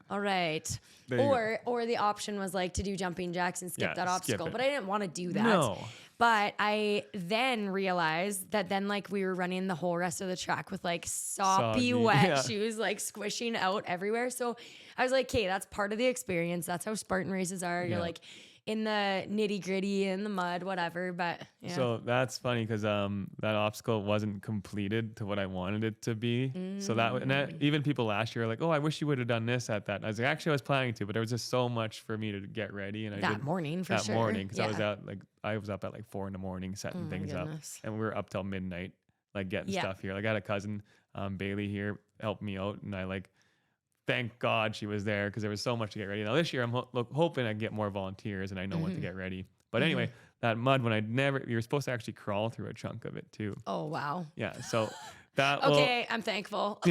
S2: all right. Or the option was like to do jumping jacks and skip that obstacle, but I didn't want to do that.
S1: No.
S2: But I then realized that then like we were running the whole rest of the track with like soppy wet shoes, like squishing out everywhere. So I was like, okay, that's part of the experience. That's how Spartan races are. You're like in the nitty gritty, in the mud, whatever. But
S1: so that's funny because that obstacle wasn't completed to what I wanted it to be. So even people last year were like, oh, I wish you would have done this at that. And I was like, actually, I was planning to, but there was just so much for me to get ready. And
S2: that morning, because
S1: I was up at like 4 a.m. setting things up, and we were up till midnight, like getting stuff here. Like I had a cousin, Bailey here, helped me out, and I like, thank God she was there because there was so much to get ready. Now this year I'm hoping I get more volunteers and I know what to get ready. But anyway, that mud, you're supposed to actually crawl through a chunk of it too.
S2: Oh, wow.
S1: Yeah. So that,
S2: I'm thankful.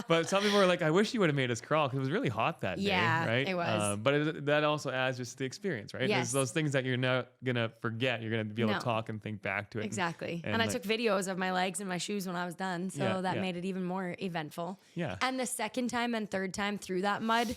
S1: But some people were like, I wish you would have made us crawl because it was really hot that day. Right.
S2: It was.
S1: But that also adds just the experience, right?
S2: Yes.
S1: There's those things that you're not going to forget. You're going to be able to talk and think back to it.
S2: Exactly. And I took videos of my legs and my shoes when I was done. So that made it even more eventful.
S1: Yeah.
S2: And the second time and third time through that mud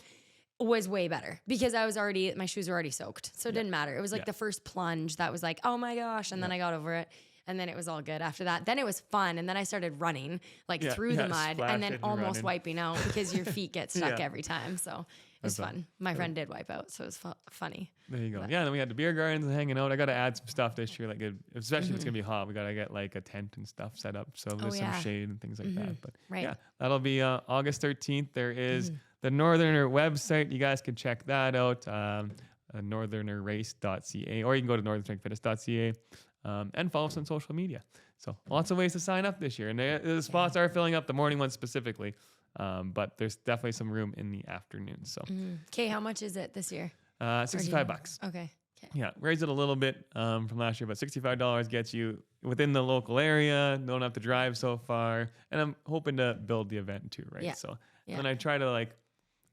S2: was way better because my shoes were already soaked. So it didn't matter. It was like the first plunge that was like, oh my gosh. And then I got over it. And then it was all good after that. Then it was fun. And then I started running through the mud and then almost wiping out because your feet get stuck every time. So it was fun. My friend did wipe out. So it was funny.
S1: There you go. But. Yeah. And then we had the beer gardens and hanging out. I got to add some stuff this year, especially if it's going to be hot. We got to get like a tent and stuff set up. So there's some shade and things like that. But that'll be August 13th. There is the Northerner website. You guys can check that out. northernerrace.ca, or you can go to northernstrengthfitness.ca. And follow us on social media. So lots of ways to sign up this year. And the spots are filling up, the morning ones specifically. But there's definitely some room in the afternoon. So,
S2: okay, how much is it this year?
S1: $65.
S2: Okay.
S1: Yeah, raised it a little bit from last year, but $65 gets you within the local area. Don't have to drive so far. And I'm hoping to build the event too, right?
S2: Yeah.
S1: So, and I try to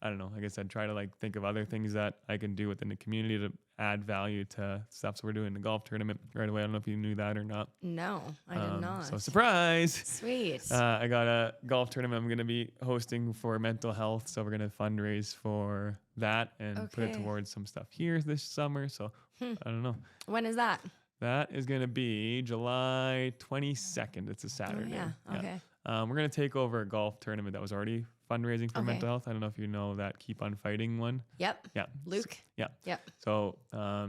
S1: I don't know, like I said, try to think of other things that I can do within the community to add value to stuff. So we're doing the golf tournament right away. I don't know if you knew that or not.
S2: No, I did not.
S1: So surprise.
S2: Sweet.
S1: I got a golf tournament I'm going to be hosting for mental health. So we're going to fundraise for that and put it towards some stuff here this summer. So I don't know.
S2: When is that?
S1: That is going to be July 22nd. It's a Saturday.
S2: Oh, yeah. Okay.
S1: We're going to take over a golf tournament that was already fundraising for mental health. I don't know if you know that Keep on Fighting one.
S2: Yep.
S1: Yeah.
S2: Luke.
S1: Yep. So I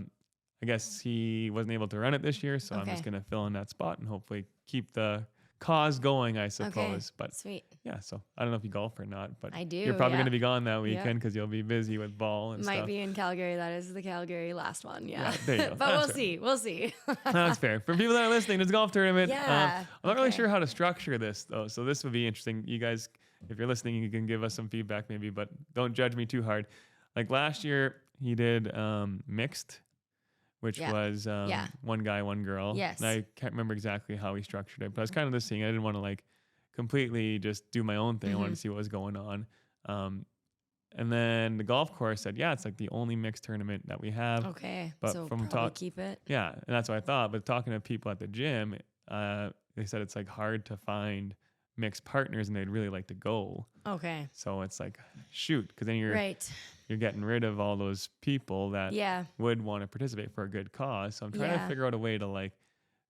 S1: guess he wasn't able to run it this year, so I'm just going to fill in that spot and hopefully keep the cause going, I suppose. But
S2: sweet.
S1: Yeah, so I don't know if you golf or not, but
S2: I do.
S1: You're probably going to be gone that weekend because you'll be busy with ball and stuff.
S2: Might be in Calgary. That is the Calgary last one. Yeah.
S1: There you go.
S2: But we'll see. We'll see.
S1: That's fair. For people that are listening, it's a golf tournament.
S2: Yeah.
S1: I'm not really sure how to structure this though, so this would be interesting. You guys, if you're listening, you can give us some feedback maybe, but don't judge me too hard. Like last year, he did mixed, which was one guy, one girl.
S2: Yes.
S1: And I can't remember exactly how he structured it, but I was kind of just seeing. I didn't want to completely just do my own thing. I wanted to see what was going on. And then the golf course said, yeah, it's the only mixed tournament that we have.
S2: Okay.
S1: But
S2: so
S1: from
S2: keep it.
S1: Yeah. And that's what I thought. But talking to people at the gym, they said it's hard to find mixed partners and they'd really like to go.
S2: Okay.
S1: So it's shoot, because then you're getting rid of all those people that would want to participate for a good cause. So I'm trying to figure out a way to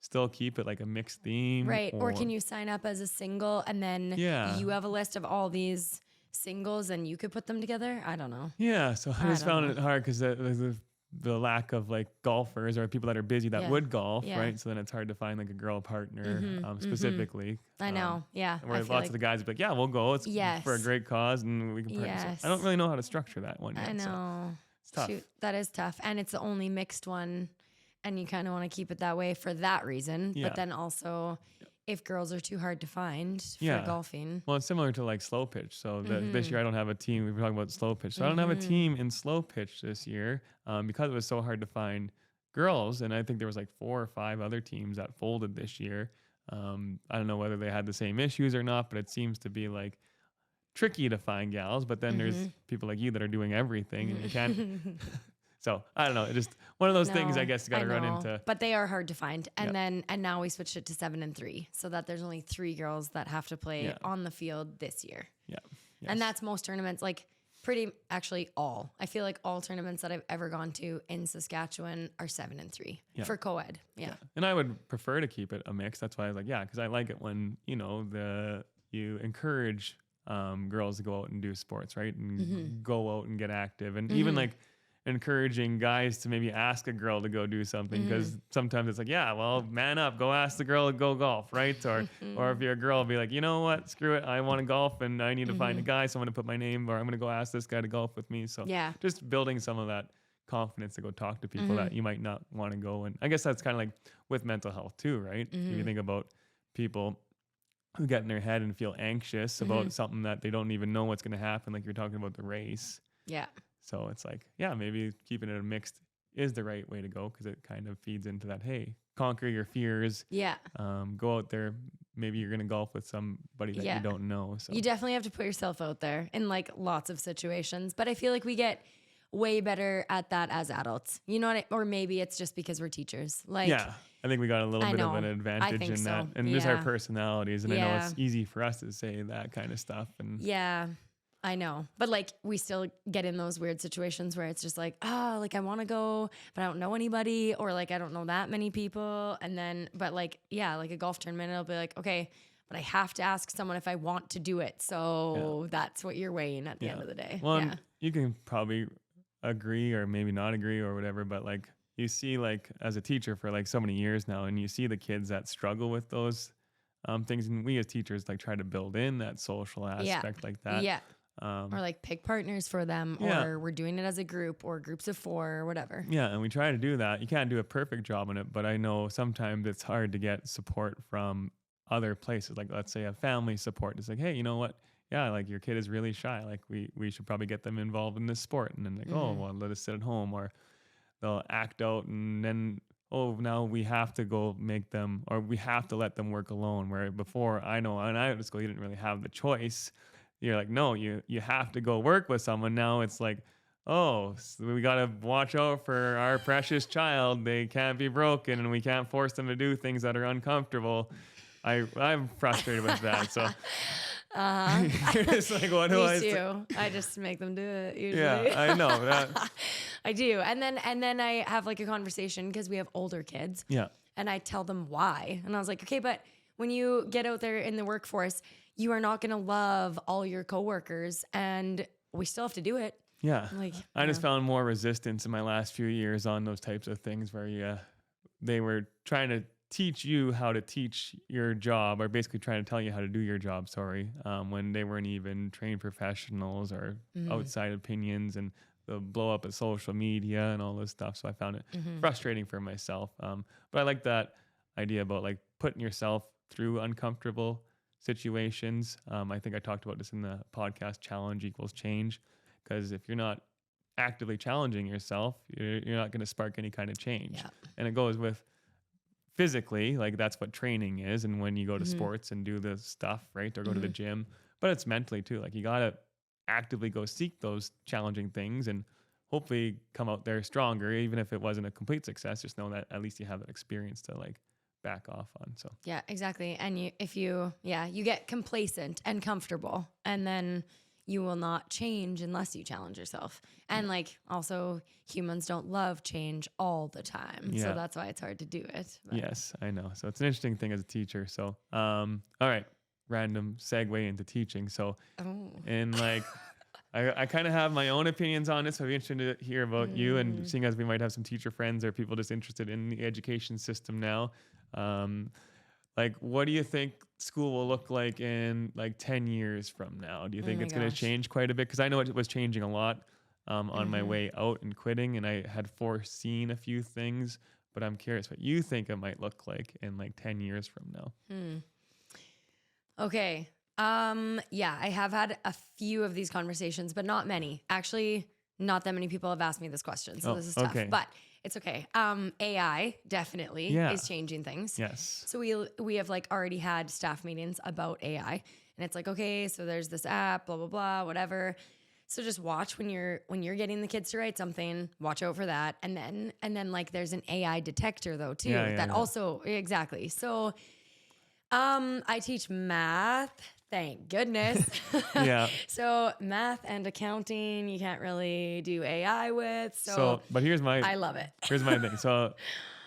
S1: still keep it a mixed theme.
S2: Right. Or can you sign up as a single and then you have a list of all these singles and you could put them together? I don't know.
S1: Yeah. So I just found it hard because the the lack of like golfers or people that are busy that would golf,
S2: Yeah.
S1: right? So then it's hard to find like a girl partner specifically.
S2: I know. Yeah.
S1: Where
S2: I
S1: lots
S2: feel
S1: of the guys would be like, yeah, we'll go. It's for a
S2: Yes.
S1: great cause and we can partner. So
S2: Yes.
S1: I don't really know how to structure that one yet.
S2: I
S1: So
S2: know.
S1: it's tough.
S2: Shoot, that is tough. And it's the only mixed one. And you kind of want to keep it that way for that reason.
S1: Yeah.
S2: But then also, if girls are too hard to find for
S1: Yeah.
S2: golfing.
S1: Well, it's similar to like slow pitch. So this year I don't have a team. We were talking about slow pitch. So I don't
S2: Mm-hmm.
S1: have a team in slow pitch this year because it was so hard to find girls. And I think there was like 4 or 5 other teams that folded this year. I don't know whether they had the same issues or not, but it seems to be like tricky to find gals. But then there's people like you that are doing everything and you can't. So I don't know. It's just one of those things I guess you got to run into.
S2: But they are hard to find. And
S1: Yep.
S2: and now we switched it to 7 and 3 so that there's only 3 girls that have to play on the field this year.
S1: Yeah. Yes.
S2: And that's most tournaments, like actually all. I feel like all tournaments that I've ever gone to in Saskatchewan are 7 and 3 for co-ed. Yeah.
S1: And I would prefer to keep it a mix. That's why I was like, because I like it when, you encourage girls to go out and do sports, right? And go out and get active. And even like encouraging guys to maybe ask a girl to go do something because sometimes it's like, man up, go ask the girl to go golf, right? Or if you're a girl, be like, you know what, screw it, I want to golf and I need to find a guy, so I'm going to put my name or I'm going to go ask this guy to golf with me. So just building some of that confidence to go talk to people that you might not want to go. And I guess that's kind of like with mental health too, right? If you think about people who get in their head and feel anxious about something that they don't even know what's going to happen, like you're talking about the race.
S2: Yeah.
S1: So it's like, maybe keeping it a mixed is the right way to go because it kind of feeds into that, hey, conquer your fears.
S2: Yeah.
S1: Go out there. Maybe you're going to golf with somebody that you don't know. So
S2: you definitely have to put yourself out there in like lots of situations. But I feel like we get way better at that as adults. You know what? Or maybe it's just because we're teachers. Like,
S1: I think we got a little bit of an advantage in that. And just our personalities. And I know it's easy for us to say that kind of stuff. And
S2: I know. But like we still get in those weird situations where it's just like, like I want to go, but I don't know anybody or like I don't know that many people. And then, but like, like a golf tournament, it'll be like, okay, but I have to ask someone if I want to do it. So that's what you're weighing at the end of the day.
S1: Well, you can probably agree or maybe not agree or whatever, but like you see like as a teacher for like so many years now and you see the kids that struggle with those things. And we as teachers like try to build in that social aspect like that.
S2: Yeah. Or like pick partners for them or we're doing it as a group or groups of 4 or whatever. Yeah.
S1: And we try to do that. You can't do a perfect job on it, but I know sometimes it's hard to get support from other places. Like let's say a family support. It's like, hey, you know what? Yeah, like your kid is really shy. Like we should probably get them involved in this sport. And then like, oh, well, let us sit at home or they'll act out and then, now we have to go make them or we have to let them work alone. Where before I know when I went to school, you didn't really have the choice. You're like, no, you have to go work with someone. Now it's like, so we got to watch out for our precious child. They can't be broken and we can't force them to do things that are uncomfortable. I'm frustrated with that. So it's like, what do I do?
S2: I just make them do it usually.
S1: Yeah, I know that.
S2: I do. And then I have like a conversation because we have older kids.
S1: Yeah.
S2: And I tell them why. And I was like, okay, but when you get out there in the workforce, you are not going to love all your coworkers and we still have to do it.
S1: Yeah. I just found more resistance in my last few years on those types of things where they were trying to teach you how to teach your job or basically trying to tell you how to do your job, when they weren't even trained professionals or outside opinions and the blow up of social media and all this stuff. So I found it frustrating for myself. But I like that idea about like putting yourself through uncomfortable situations. I think I talked about this in the podcast, challenge equals change. Because if you're not actively challenging yourself, you're not going to spark any kind of change. Yeah. And it goes with physically, like that's what training is. And when you go to sports and do the stuff, right, or go to the gym, but it's mentally too. Like you got to actively go seek those challenging things and hopefully come out there stronger, even if it wasn't a complete success. Just know that at least you have that experience to like back off on. So
S2: yeah, exactly. And you get complacent and comfortable, and then you will not change unless you challenge yourself. And like also humans don't love change all the time. Yeah. So that's why it's hard to do it.
S1: But. Yes, I know. So it's an interesting thing as a teacher. So, all right, random segue into teaching. So in like, I kind of have my own opinions on this. So I'd be interested to hear about you, and seeing as we might have some teacher friends or people just interested in the education system now. Like, what do you think school will look like in like 10 years from now? Do you think
S2: my
S1: it's going to
S2: gosh.
S1: change quite a bit? Because I know it was changing a lot on my way out and quitting, and I had foreseen a few things, but I'm curious what you think it might look like in like 10 years from now.
S2: Okay. Yeah, I have had a few of these conversations, but not many. Actually, not that many people have asked me this question, so this is tough.
S1: okay.
S2: But it's okay. AI definitely
S1: Yeah.
S2: is changing things.
S1: Yes.
S2: So we have like already had staff meetings about AI, and it's like, okay, so there's this app, blah blah blah, whatever. So just watch when you're getting the kids to write something, watch out for that. And then like there's an AI detector though too that also exactly. So I teach math, thank goodness.
S1: Yeah.
S2: So math and accounting you can't really do AI with.
S1: So, but
S2: I love it.
S1: here's my thing. So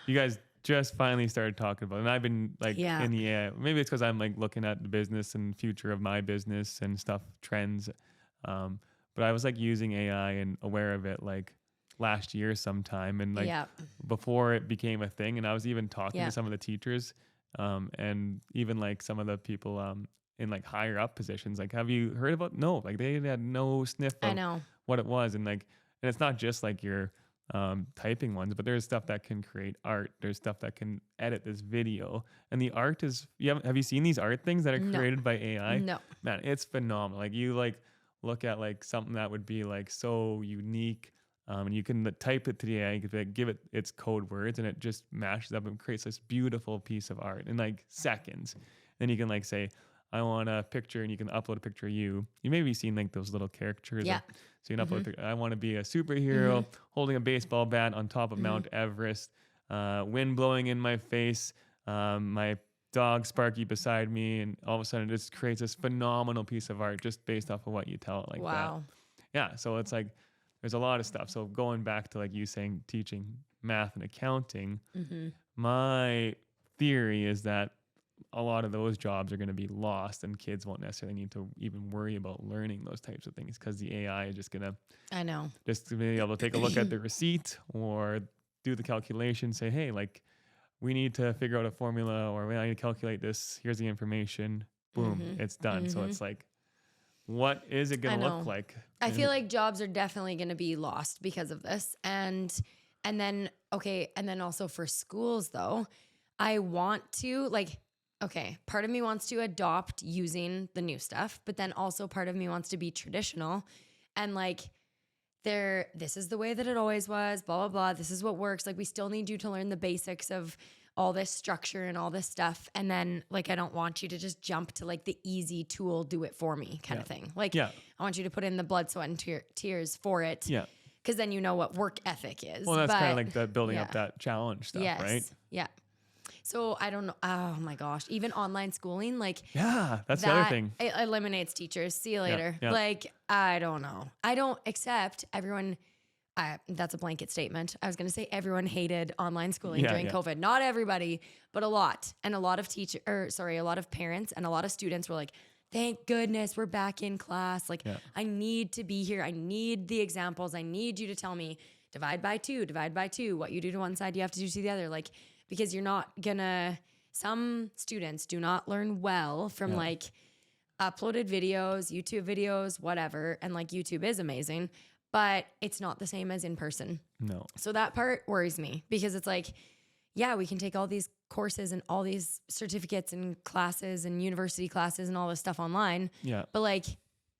S1: you guys just finally started talking about it. And I've been like in the AI. Maybe it's because I'm like looking at the business and future of my business and stuff, trends. But I was like using AI and aware of it like last year sometime, and like before it became a thing. And I was even talking to some of the teachers and even like some of the people in like higher up positions. Like, have you heard about? No, like they had no sniff of what it was. And like, and it's not just like your typing ones, but there's stuff that can create art. There's stuff that can edit this video, and the art is. Have you seen these art things that are created by AI?
S2: No,
S1: man, it's phenomenal. Like you like look at like something that would be like so unique, and you can type it to the AI, you could like, give it its code words, and it just mashes up and creates this beautiful piece of art in like seconds. Then you can like say, I want a picture, and you can upload a picture of you. You maybe seen like those little characters.
S2: Yeah.
S1: So you can upload a picture. I want to be a superhero holding a baseball bat on top of Mount Everest, wind blowing in my face, my dog Sparky beside me, and all of a sudden it just creates this phenomenal piece of art just based off of what you tell it like that. Yeah, so it's like there's a lot of stuff. So going back to like you saying teaching math and accounting, my theory is that a lot of those jobs are going to be lost, and kids won't necessarily need to even worry about learning those types of things because the AI is just going to just to be able to take a look at the receipt or do the calculation, say, hey, like we need to figure out a formula, or I need to calculate this. Here's the information. Boom, it's done. So it's like, what is it going to look like?
S2: I feel like jobs are definitely going to be lost because of this. And then also for schools though, I want to like, okay, part of me wants to adopt using the new stuff, but then also part of me wants to be traditional and like, this is the way that it always was, blah, blah, blah. This is what works. Like we still need you to learn the basics of all this structure and all this stuff. And then like, I don't want you to just jump to like the easy tool, do it for me kind of thing. Like I want you to put in the blood, sweat, and tears for it. Yeah. Cause then you know what work ethic is.
S1: Well, that's kind of like the building up that challenge stuff, right?
S2: Yeah. So I don't know. Oh my gosh. Even online schooling, like
S1: that's the other thing.
S2: It eliminates teachers. See you later.
S1: Yeah.
S2: Like, I don't know. I don't accept everyone. That's a blanket statement. I was going to say everyone hated online schooling during COVID. Not everybody, but a lot. And a lot of a lot of parents and a lot of students were like, thank goodness we're back in class. Like I need to be here. I need the examples. I need you to tell me divide by two. What you do to one side, you have to do to the other. Like, because you're not gonna, some students do not learn well from like uploaded videos, YouTube videos, whatever. And like YouTube is amazing, but it's not the same as in person.
S1: No.
S2: So that part worries me because it's like, yeah, we can take all these courses and all these certificates and classes and university classes and all this stuff online. Yeah. But like,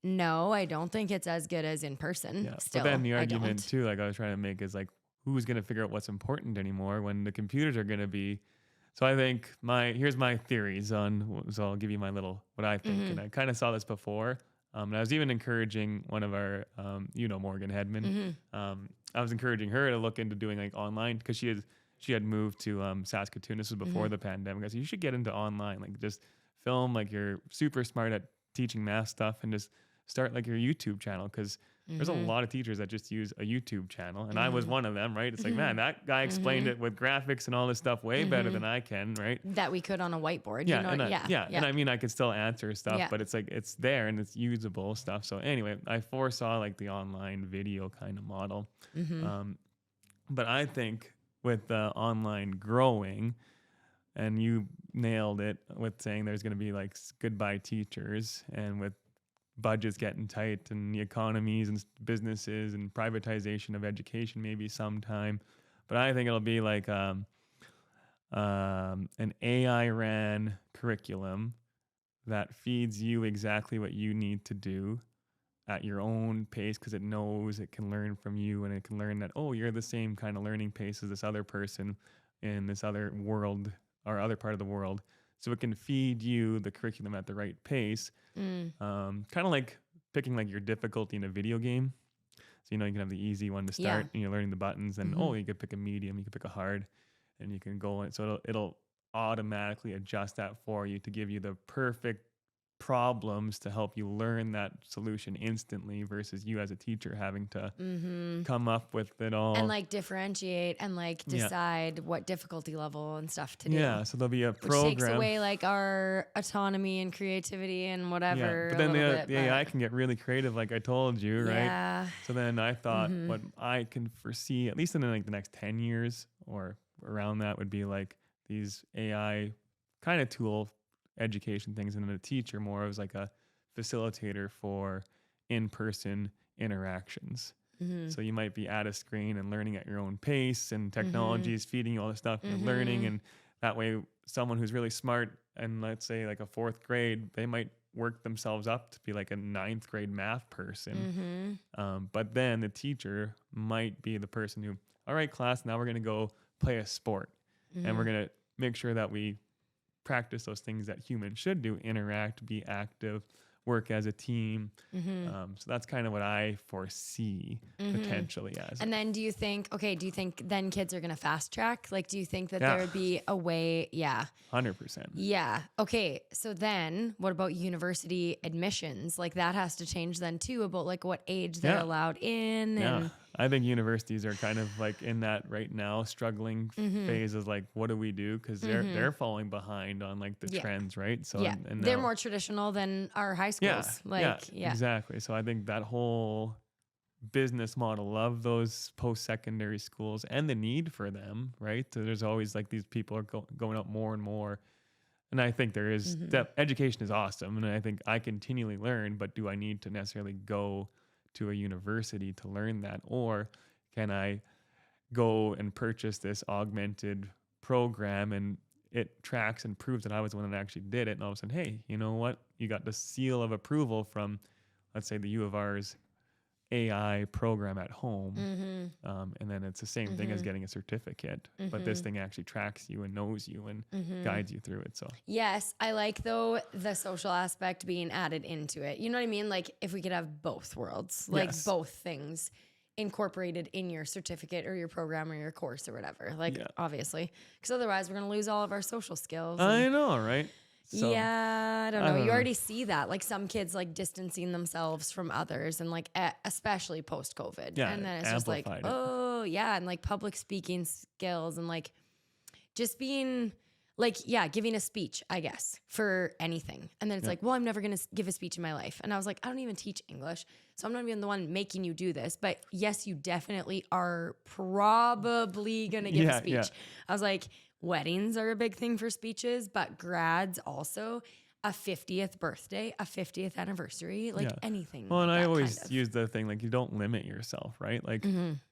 S2: no, I don't think it's as good as in person. Yeah. Still,
S1: but then the argument too, like I was trying to make is like, who's going to figure out what's important anymore when the computers are going to be. So I think here's my theories on, so I'll give you my little, what I think. And I kind of saw this before. And I was even encouraging one of our, Morgan Hedman. I was encouraging her to look into doing like online because she had moved to Saskatoon. This was before the pandemic. I said, you should get into online, like just film, like you're super smart at teaching math stuff and just start like your YouTube channel, because there's a lot of teachers that just use a YouTube channel, and I was one of them, right? It's like, man, that guy explained it with graphics and all this stuff way better than I can, right?
S2: That we could on a whiteboard.
S1: Yeah,
S2: You know,
S1: and I mean, I could still answer stuff,
S2: Yeah.
S1: but it's like it's there and it's usable stuff. So anyway, I foresaw like the online video kind of model, but I think with the online growing, and you nailed it with saying there's going to be like goodbye teachers, and with budgets getting tight and the economies and businesses and privatization of education maybe sometime. But I think it'll be like an AI ran curriculum that feeds you exactly what you need to do at your own pace, because it knows it can learn from you, and it can learn that, oh, you're the same kind of learning pace as this other person in this other world or other part of the world. So it can feed you the curriculum at the right pace. Kind of like picking like your difficulty in a video game. So, you know, you can have the easy one to start and you're learning the buttons, and you could pick a medium, you could pick a hard, and you can go in. So it'll automatically adjust that for you to give you the perfect problems to help you learn that solution instantly, versus you as a teacher having to come up with it all
S2: and like differentiate and like decide what difficulty level and stuff to do.
S1: Yeah, so there'll be a
S2: Which
S1: program.
S2: takes away like our autonomy and creativity and whatever.
S1: Yeah, but then the AI can get really creative, like I told you, right?
S2: Yeah.
S1: So then I thought what I can foresee, at least in like the next 10 years or around that, would be like these AI kind of tool education things, and then a teacher more as like a facilitator for in-person interactions. So you might be at a screen and learning at your own pace, and technology is feeding you all this stuff and you're learning, and that way someone who's really smart, and let's say like a 4th grade, they might work themselves up to be like a 9th grade math person. But then the teacher might be the person who, all right, class, now we're going to go play a sport, and we're going to make sure that we practice those things that humans should do: interact, be active, work as a team. So that's kind of what I foresee potentially as.
S2: And then do you think then kids are going to fast track? Like, do you think that there would be a way? Yeah.
S1: 100%.
S2: Yeah. Okay. So then what about university admissions? Like that has to change then too, about like what age they're allowed in. And
S1: I think universities are kind of like in that right now struggling phase of like, what do we do? Because they're falling behind on like the trends, right? So and
S2: they're more traditional than our high schools.
S1: Exactly. So I think that whole business model of those post-secondary schools and the need for them, right? So there's always like these people are going up more and more. And I think there is that education is awesome. And I think I continually learn, but do I need to necessarily go to a university to learn that? Or can I go and purchase this augmented program, and it tracks and proves that I was the one that actually did it? And all of a sudden, hey, you know what? You got the seal of approval from, let's say, the U of R's AI program at home. And then it's the same thing as getting a certificate, but this thing actually tracks you and knows you and guides you through it. So
S2: yes, I like though the social aspect being added into it. You know what I mean? Like if we could have both worlds, like both things incorporated in your certificate or your program or your course or whatever. Like obviously, because otherwise we're going to lose all of our social skills.
S1: I know, right? So,
S2: yeah, I don't know. You already see that. Like some kids like distancing themselves from others, and like especially post COVID.
S1: Yeah,
S2: and then it's just like, oh yeah, and like public speaking skills and like just being like, giving a speech, I guess, for anything. And then it's like, well, I'm never going to give a speech in my life. And I was like, I don't even teach English, so I'm not even the one making you do this. But yes, you definitely are probably going to give a speech. Yeah. I was like, weddings are a big thing for speeches, but grads also, a 50th birthday, a 50th anniversary, like anything.
S1: Well, and I always use the thing, like you don't limit yourself, right? Like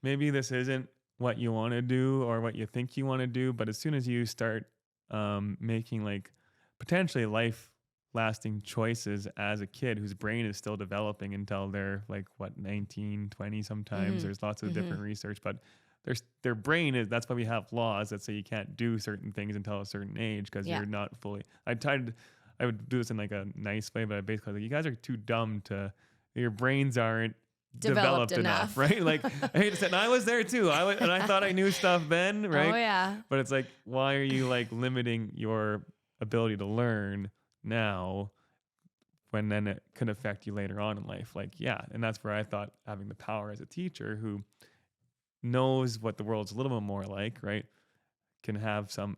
S1: maybe this isn't what you want to do or what you think you want to do, but as soon as you start making like potentially life lasting choices as a kid whose brain is still developing until they're like 19, 20 sometimes. There's lots of different research, but their brain is, that's why we have laws that say you can't do certain things until a certain age, because you're not fully. I would do this in like a nice way, but I basically like, you guys are too dumb your brains aren't developed enough, right? Like I hate to say, and I was there too. I thought I knew stuff then, right?
S2: Oh yeah.
S1: But it's like, why are you like limiting your ability to learn now when then it could affect you later on in life. Like, yeah. And that's where I thought having the power as a teacher who knows what the world's a little bit more like, right, can have some,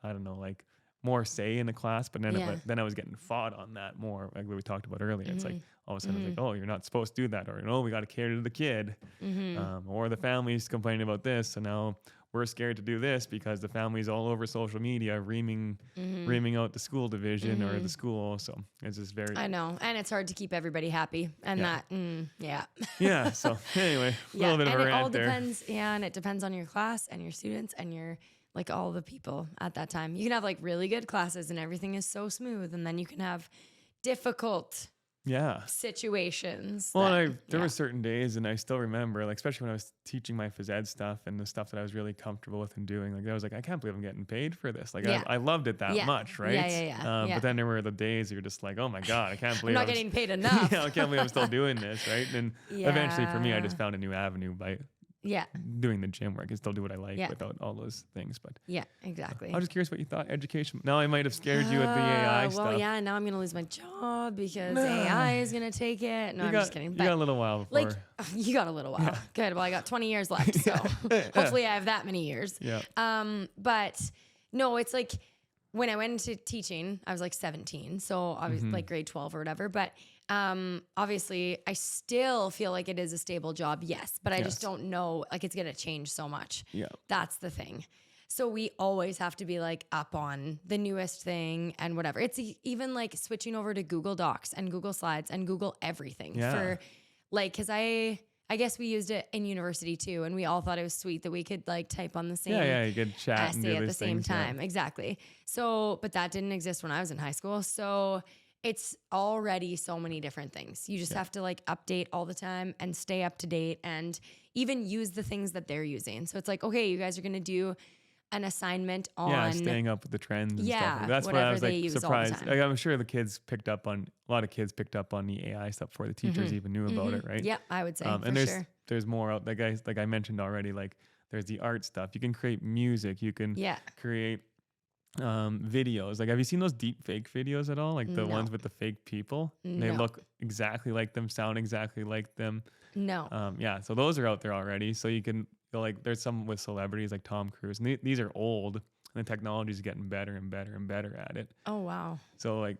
S1: I don't know, like more say in the class. But then
S2: Yeah.
S1: then I was getting fought on that more, like what we talked about earlier. It's like
S2: Mhm.
S1: all of a sudden it's like, oh, you're not supposed to do that, or no, we got to cater to the kid, or the family's complaining about this, so now we're scared to do this because the family's all over social media reaming out the school division or the school. So it's just very,
S2: I know, and it's hard to keep everybody happy, and
S1: Yeah.
S2: yeah.
S1: yeah. So anyway, a little bit of
S2: and
S1: a
S2: it all
S1: rant there.
S2: depends. Yeah, and it depends on your class and your students and your like all the people at that time. You can have like really good classes and everything is so smooth, and then you can have difficult
S1: Yeah.
S2: situations.
S1: Well,
S2: that-
S1: and there were certain days, and I still remember, like, especially when I was teaching my phys ed stuff and the stuff that I was really comfortable with and doing. Like, I was like, I can't believe I'm getting paid for this. Like,
S2: Yeah.
S1: I loved it that
S2: Yeah.
S1: much, right?
S2: Yeah.
S1: But then there were the days you're just like, oh my God, I can't
S2: I'm
S1: believe
S2: not
S1: I'm
S2: getting paid enough.
S1: yeah, I can't believe I'm still doing this, right? And eventually, for me, I
S2: Yeah.
S1: just found a new avenue by
S2: Yeah,
S1: doing the gym where I can still do what I like
S2: Yeah.
S1: without all those things. But
S2: yeah, exactly.
S1: I was just curious what you thought education. Now I might have scared you with the AI
S2: well,
S1: stuff.
S2: yeah, now I'm gonna lose my job because AI is gonna take it. No,
S1: You
S2: I'm
S1: got,
S2: just kidding.
S1: you
S2: But
S1: got a little while before.
S2: like, you got a little while. Good. Well, I got 20 years left, so hopefully I have that many years.
S1: yeah.
S2: But no, it's like when I went into teaching, I was like 17, so obviously like grade 12 or whatever. But obviously, I still feel like it is a stable job, yes. But I just
S1: Yes.
S2: don't know, like it's gonna change so much.
S1: Yeah.
S2: That's the thing. So we always have to be like up on the newest thing and whatever. It's even like switching over to Google Docs and Google Slides and Google everything
S1: Yeah.
S2: for like, cause I guess we used it in university too. And we all thought it was sweet that we could like type on the same
S1: Yeah, you could chat and do
S2: essay at the
S1: these
S2: same
S1: things, yeah.
S2: time. Exactly. So, but that didn't exist when I was in high school. So it's already so many different things. You just have to like update all the time and stay up to date and even use the things that they're using. So it's like, okay, you guys are going to do an assignment on
S1: Yeah, staying up with the trends and stuff.
S2: Yeah,
S1: Like, that's what I
S2: whatever
S1: was
S2: they
S1: like
S2: use all the
S1: surprised.
S2: time.
S1: Like, I'm sure the kids picked up on a lot of kids picked up on the AI stuff before the teachers even knew about it, right?
S2: Yep, I would say for
S1: and
S2: sure.
S1: there's more out like I mentioned already. Like there's the art stuff. You can create music. You can
S2: Yeah.
S1: create videos. Like, have you seen those deep fake videos at all? Like the
S2: No.
S1: ones with the fake people. They
S2: No.
S1: look exactly like them, sound exactly like them.
S2: No.
S1: Yeah, so those are out there already. So you can like there's some with celebrities like Tom Cruise, and these are old, and the technology is getting better and better and better at it.
S2: Oh, wow.
S1: So like,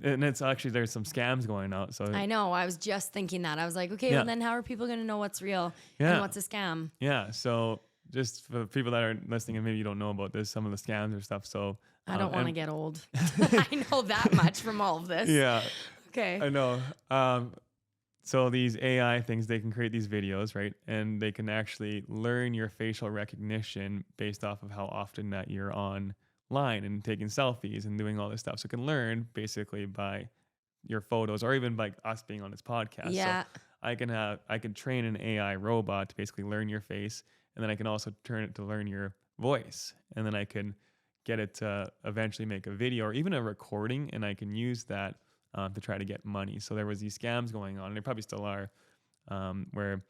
S1: and it's actually there's some scams going out. So
S2: I know. I was just thinking that. I was like, okay,
S1: Yeah.
S2: well, then how are people going to know what's real
S1: Yeah.
S2: and what's a scam?
S1: yeah, so just for the people that are listening and maybe you don't know about this, some of the scams or stuff. So
S2: I don't want to
S1: and-
S2: get old. I know that much from all of this.
S1: Yeah,
S2: Okay.
S1: I know. So these AI things, they can create these videos, right? And they can actually learn your facial recognition based off of how often that you're online and taking selfies and doing all this stuff. So it can learn basically by your photos or even by us being on this podcast.
S2: Yeah.
S1: So I can train an AI robot to basically learn your face, and then I can also turn it to learn your voice. And then I can get it to eventually make a video or even a recording, and I can use that to try to get money. So there was these scams going on, and they probably still are, where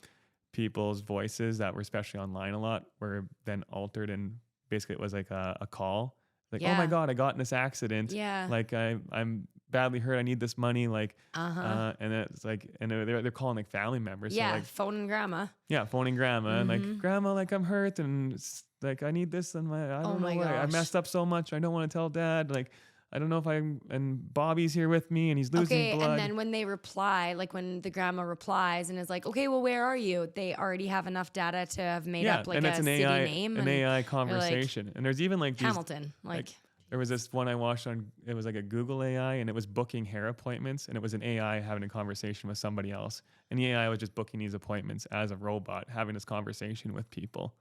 S1: people's voices that were especially online a lot were then altered, and basically it was like a call, like, oh my
S2: Yeah.
S1: God, I got in this accident.
S2: Yeah.
S1: Like I'm badly hurt. I need this money. Like,
S2: Uh-huh.
S1: and it's like, and they're calling like family members.
S2: Yeah.
S1: So like,
S2: Phone grandma.
S1: yeah, phoning grandma and like, grandma, like I'm hurt and like I need this and I don't know
S2: my
S1: why I
S2: gosh.
S1: messed up so much. I don't want to tell dad. Like, I don't know if and Bobby's here with me and he's losing
S2: Okay,
S1: blood.
S2: and then when they reply, like when the grandma replies and is like, okay, well, where are you? They already have enough data to have made up like
S1: and
S2: a
S1: it's an
S2: city
S1: AI,
S2: name.
S1: an
S2: and
S1: AI conversation. And there's even like these,
S2: Hamilton. Like,
S1: there was this one I watched on, it was like a Google AI and it was booking hair appointments, and it was an AI having a conversation with somebody else. And the AI was just booking these appointments as a robot, having this conversation with people.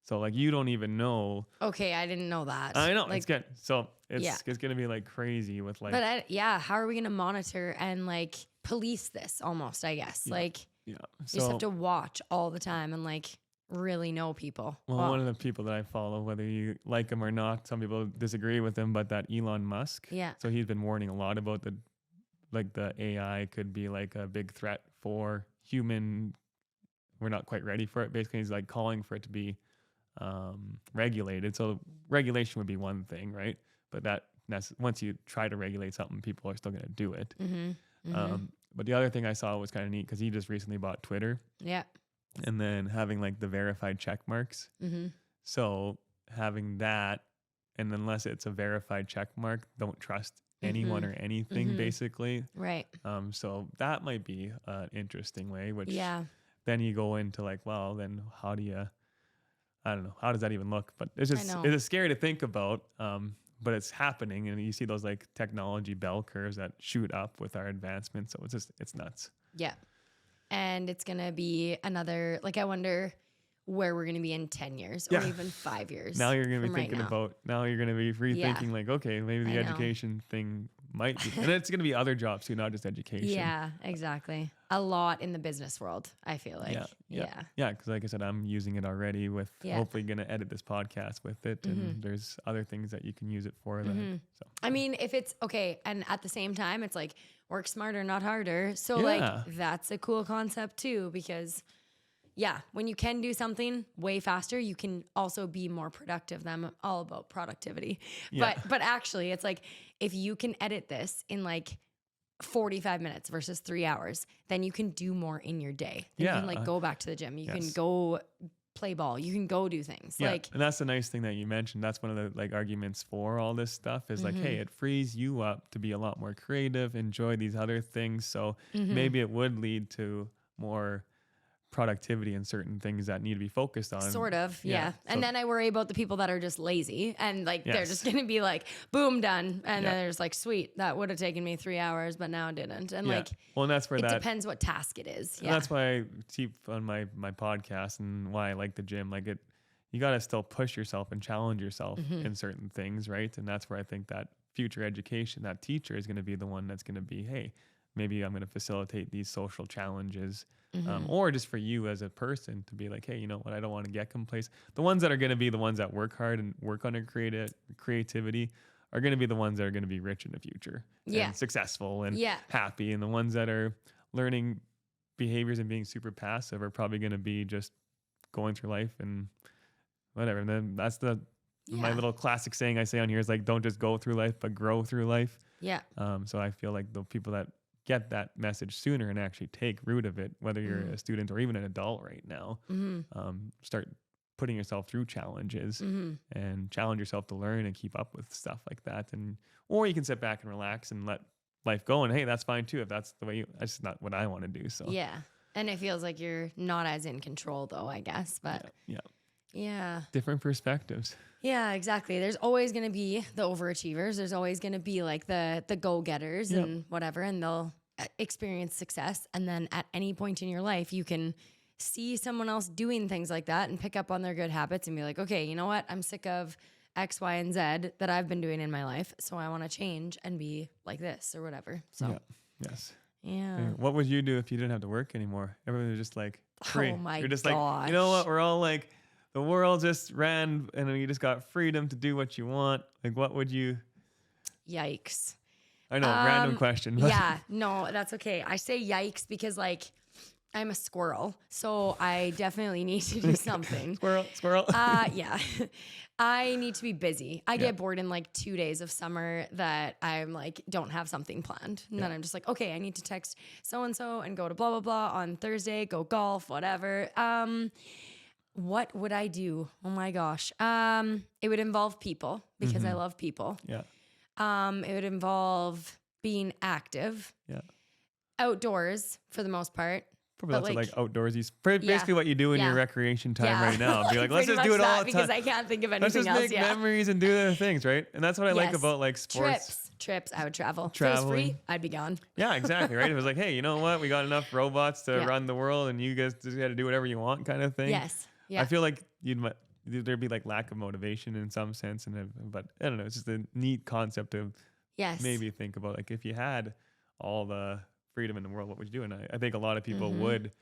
S1: So like, you don't even know.
S2: okay, I didn't know that.
S1: I know,
S2: Like,
S1: it's good. So
S2: Yeah.
S1: it's going to be like crazy with like,
S2: but how are we going to monitor and like police this almost, I guess? Like,
S1: yeah.
S2: you just have to watch all the time and like really know people.
S1: Well,
S2: Wow.
S1: one of the people that I follow, whether you like him or not, some people disagree with him, but that Elon Musk.
S2: Yeah.
S1: So he's been warning a lot about the AI could be like a big threat for human. We're not quite ready for it. Basically, he's like calling for it to be regulated. So regulation would be one thing, right? But that once you try to regulate something, people are still going to do it.
S2: Mm-hmm.
S1: But the other thing I saw was kind of neat because he just recently bought Twitter.
S2: Yeah.
S1: And then having like the verified check marks.
S2: Mm-hmm.
S1: So having that, and unless it's a verified check mark, don't trust anyone or anything, basically.
S2: Right.
S1: So that might be an interesting way, which
S2: Yeah.
S1: then you go into like, well, then how do you, I don't know, how does that even look? But it's
S2: I
S1: just,
S2: know.
S1: it's scary to think about, but it's happening. And you see those like technology bell curves that shoot up with our advancement. So it's nuts.
S2: Yeah. And it's going to be another, like, I wonder where we're going to be in 10 years or even 5 years.
S1: Now you're going to be
S2: from
S1: thinking
S2: right now.
S1: about, now you're going to be rethinking like, okay, maybe the
S2: I know.
S1: education thing might be, and it's going to be other jobs too, not just education.
S2: Yeah, exactly. A lot in the business world, I feel like.
S1: Yeah. Because like I said, I'm using it already with hopefully going to edit this podcast with it. And there's other things that you can use it for. So
S2: I mean, if it's okay. And at the same time, it's like work smarter, not harder. So like that's a cool concept too, because when you can do something way faster, you can also be more productive. I'm all about productivity.
S1: Yeah.
S2: But actually it's like, if you can edit this in like 45 minutes versus 3 hours, then you can do more in your day. You can like go back to the gym. You can go play ball. You can go do things.
S1: Yeah.
S2: Like,
S1: and that's the nice thing that you mentioned. That's one of the like arguments for all this stuff is like, hey, it frees you up to be a lot more creative, enjoy these other things. So maybe it would lead to more productivity in certain things that need to be focused on.
S2: sort of, yeah. And
S1: So-
S2: then I worry about the people that are just lazy and like they're just gonna be like, boom, done. And then they're just like, sweet, that would have taken me 3 hours, but now it didn't. And like,
S1: well, and that's where
S2: it
S1: that
S2: depends what task it is.
S1: and that's why I keep on my podcast and why I like the gym. Like you got to still push yourself and challenge yourself in certain things, right? And that's where I think that future education, that teacher is going to be the one that's going to be, hey, maybe I'm going to facilitate these social challenges. Or just for you as a person to be like, hey, you know what? I don't want to get complacent. The ones that are going to be the ones that work hard and work on their creativity are going to be the ones that are going to be rich in the future and successful and happy. And the ones that are learning behaviors and being super passive are probably going to be just going through life and whatever. And then that's my little classic saying I say on here is like, don't just go through life, but grow through life.
S2: Yeah.
S1: So I feel like the people that get that message sooner and actually take root of it, whether you're a student or even an adult right now, start putting yourself through challenges and challenge yourself to learn and keep up with stuff like that. Or you can sit back and relax and let life go. And hey, that's fine too. If that's the way that's just not what I want to do. So
S2: yeah. And it feels like you're not as in control though, I guess, but yeah.
S1: Different perspectives.
S2: Yeah, exactly. There's always going to be the overachievers. There's always going to be like the go-getters and whatever, and they'll experience success. And then at any point in your life, you can see someone else doing things like that and pick up on their good habits and be like, okay, you know what? I'm sick of X, Y, and Z that I've been doing in my life. So I want to change and be like this or whatever. So yeah.
S1: What would you do if you didn't have to work anymore? Everyone was just like free.
S2: Oh my
S1: You're just
S2: gosh.
S1: like, you know what? We're all like, the world just ran and you just got freedom to do what you want. Like, what would you?
S2: Yikes.
S1: I know, random question.
S2: Yeah, no, that's okay. I say yikes because like I'm a squirrel, so I definitely need to do something.
S1: Squirrel.
S2: Yeah. I need to be busy. I get bored in like 2 days of summer that I'm like, don't have something planned. And then I'm just like, okay, I need to text so-and-so and go to blah, blah, blah on Thursday, go golf, whatever. What would I do? Oh my gosh. It would involve people because I love people.
S1: Yeah.
S2: It would involve being active.
S1: Yeah.
S2: Outdoors for the most part.
S1: Probably lots of like outdoorsy. Basically what you do in your recreation time right now. Be like, let's
S2: Pretty
S1: just do it
S2: much
S1: all
S2: that,
S1: the time.
S2: because I can't think of
S1: Let's
S2: anything
S1: just
S2: else.
S1: make memories and do other things, right? And that's what I like
S2: Yes.
S1: about like sports.
S2: Trips. I would travel. If it
S1: Traveling.
S2: was free, I'd be gone.
S1: Yeah, exactly, right? It was like, hey, you know what? We got enough robots to run the world and you guys just got to do whatever you want kind of thing.
S2: Yes. Yeah.
S1: I feel like there'd be like lack of motivation in some sense. But I don't know. It's just a neat concept of maybe think about like if you had all the freedom in the world, what would you do? And I think a lot of people would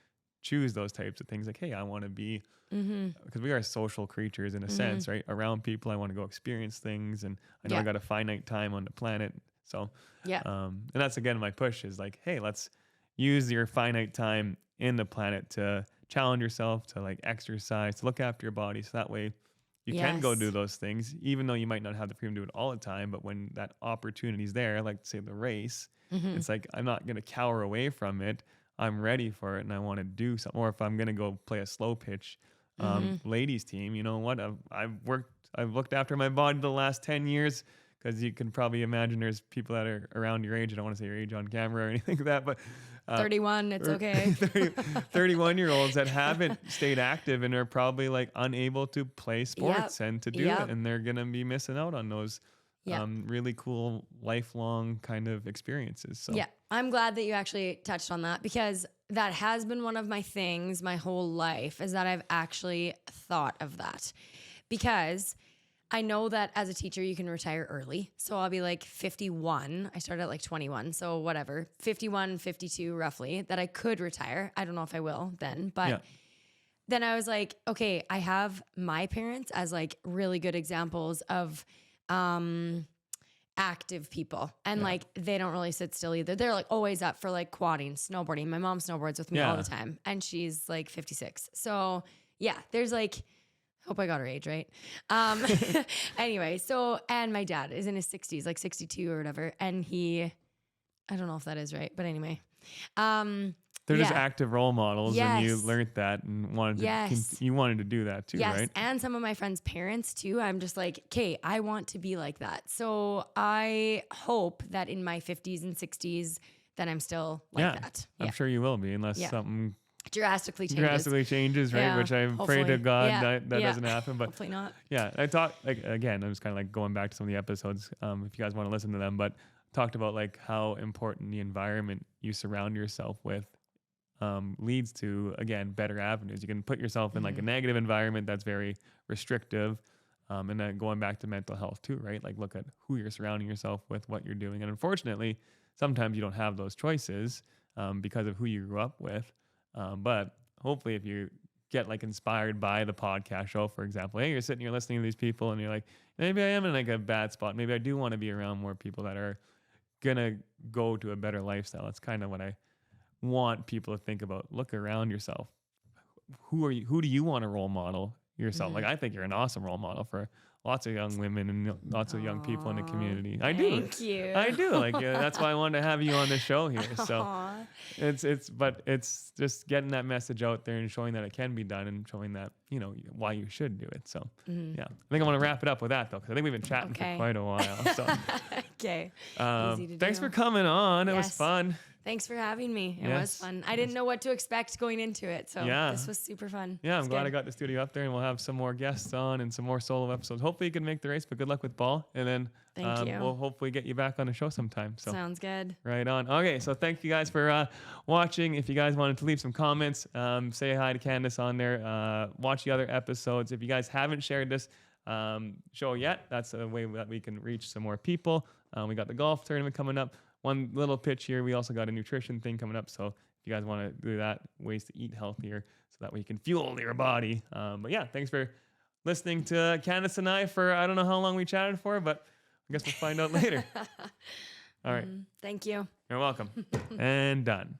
S1: choose those types of things like, hey, I want to be, because we are social creatures in a sense, right? Around people, I want to go experience things. And I know I got a finite time on the planet. So, and that's again, my push is like, hey, let's use your finite time in the planet to challenge yourself, to like exercise, to look after your body. So that way You can go
S2: Yes.
S1: do those things, even though you might not have the freedom to do it all the time. But when that opportunity's there, like say the race, it's like I'm not going to cower away from it. I'm ready for it and I want to do something. Or if I'm going to go play a slow pitch ladies team, you know what? I've looked after my body the last 10 years, because you can probably imagine there's people that are around your age. I don't want to say your age on camera or anything like that, but
S2: 31, it's okay.
S1: 31-year-olds that haven't stayed active and are probably like unable to play sports and to do
S2: Yep.
S1: it. And they're going to be missing out on those
S2: Yep.
S1: really cool lifelong kind of experiences. So
S2: Yeah, I'm glad that you actually touched on that, because that has been one of my things my whole life, is that I've actually thought of that. Because I know that as a teacher, you can retire early. So I'll be like 51. I started at like 21. So whatever, 51, 52 roughly, that I could retire. I don't know if I will then, but
S1: yeah,
S2: then I was like, okay, I have my parents as like really good examples of active people, and like they don't really sit still either. They're like always up for like quadding, snowboarding. My mom snowboards with me all the time, and she's like 56. So yeah, there's like, hope I got her age right. Anyway, so, and my dad is in his 60s, like 62 or whatever, and I don't know if that is right, but anyway.
S1: they're just
S2: Yeah.
S1: active role models, and you
S2: Yes.
S1: learned that and wanted to
S2: Yes.
S1: you wanted to do that too,
S2: Yes,
S1: right?
S2: and some of my friends' parents too. I'm just like, okay, I want to be like that. So I hope that in my 50s and 60s that I'm still like that.
S1: I'm sure you will be, unless
S2: Yeah.
S1: something
S2: Drastically
S1: changes, right?
S2: Yeah,
S1: Which I pray
S2: hopefully.
S1: to God
S2: Yeah,
S1: that doesn't happen. But
S2: hopefully not.
S1: yeah, I talked, like, again, I was kind of like going back to some of the episodes, if you guys want to listen to them, but talked about like how important the environment you surround yourself with leads to, again, better avenues. You can put yourself in like a negative environment that's very restrictive, and then going back to mental health too, right? Like look at who you're surrounding yourself with, what you're doing. And unfortunately, sometimes you don't have those choices because of who you grew up with. But hopefully if you get like inspired by the podcast show, for example, hey, you're sitting here listening to these people and you're like, maybe I am in like a bad spot. Maybe I do want to be around more people that are gonna go to a better lifestyle. That's kind of what I want people to think about. Look around yourself. Who do you want to role model yourself? Like I think you're an awesome role model for lots of young women and lots of young people in the community. I do.
S2: Thank you.
S1: I do. Like that's why I wanted to have you on the show here. So
S2: Aw.
S1: it's just getting that message out there and showing that it can be done and showing that, you know, why you should do it. So yeah, I think I want to wrap it up with that though, because I think we've been chatting for quite a while. So
S2: Okay. Easy to
S1: thanks
S2: do.
S1: for coming on. It was
S2: Yes.
S1: fun.
S2: Thanks for having me. It
S1: Yes.
S2: was fun. I didn't know what to expect going into it, so
S1: Yeah.
S2: this was super fun.
S1: Yeah, I'm
S2: It's
S1: glad I
S2: good.
S1: got the studio up there, and we'll have some more guests on and some more solo episodes. Hopefully you can make the race, but good luck with ball. And then
S2: Thank you.
S1: we'll hopefully get you back on the show sometime. So
S2: Sounds good.
S1: right on. Okay, so thank you guys for watching. If you guys wanted to leave some comments, say hi to Kandace on there. Watch the other episodes. If you guys haven't shared this show yet, that's a way that we can reach some more people. We got the golf tournament coming up. One little pitch here. We also got a nutrition thing coming up. So if you guys want to do that, ways to eat healthier so that way you can fuel your body. But yeah, thanks for listening to Kandace and I for, I don't know how long we chatted for, but I guess we'll find out later. All right.
S2: Thank you.
S1: You're welcome. And done.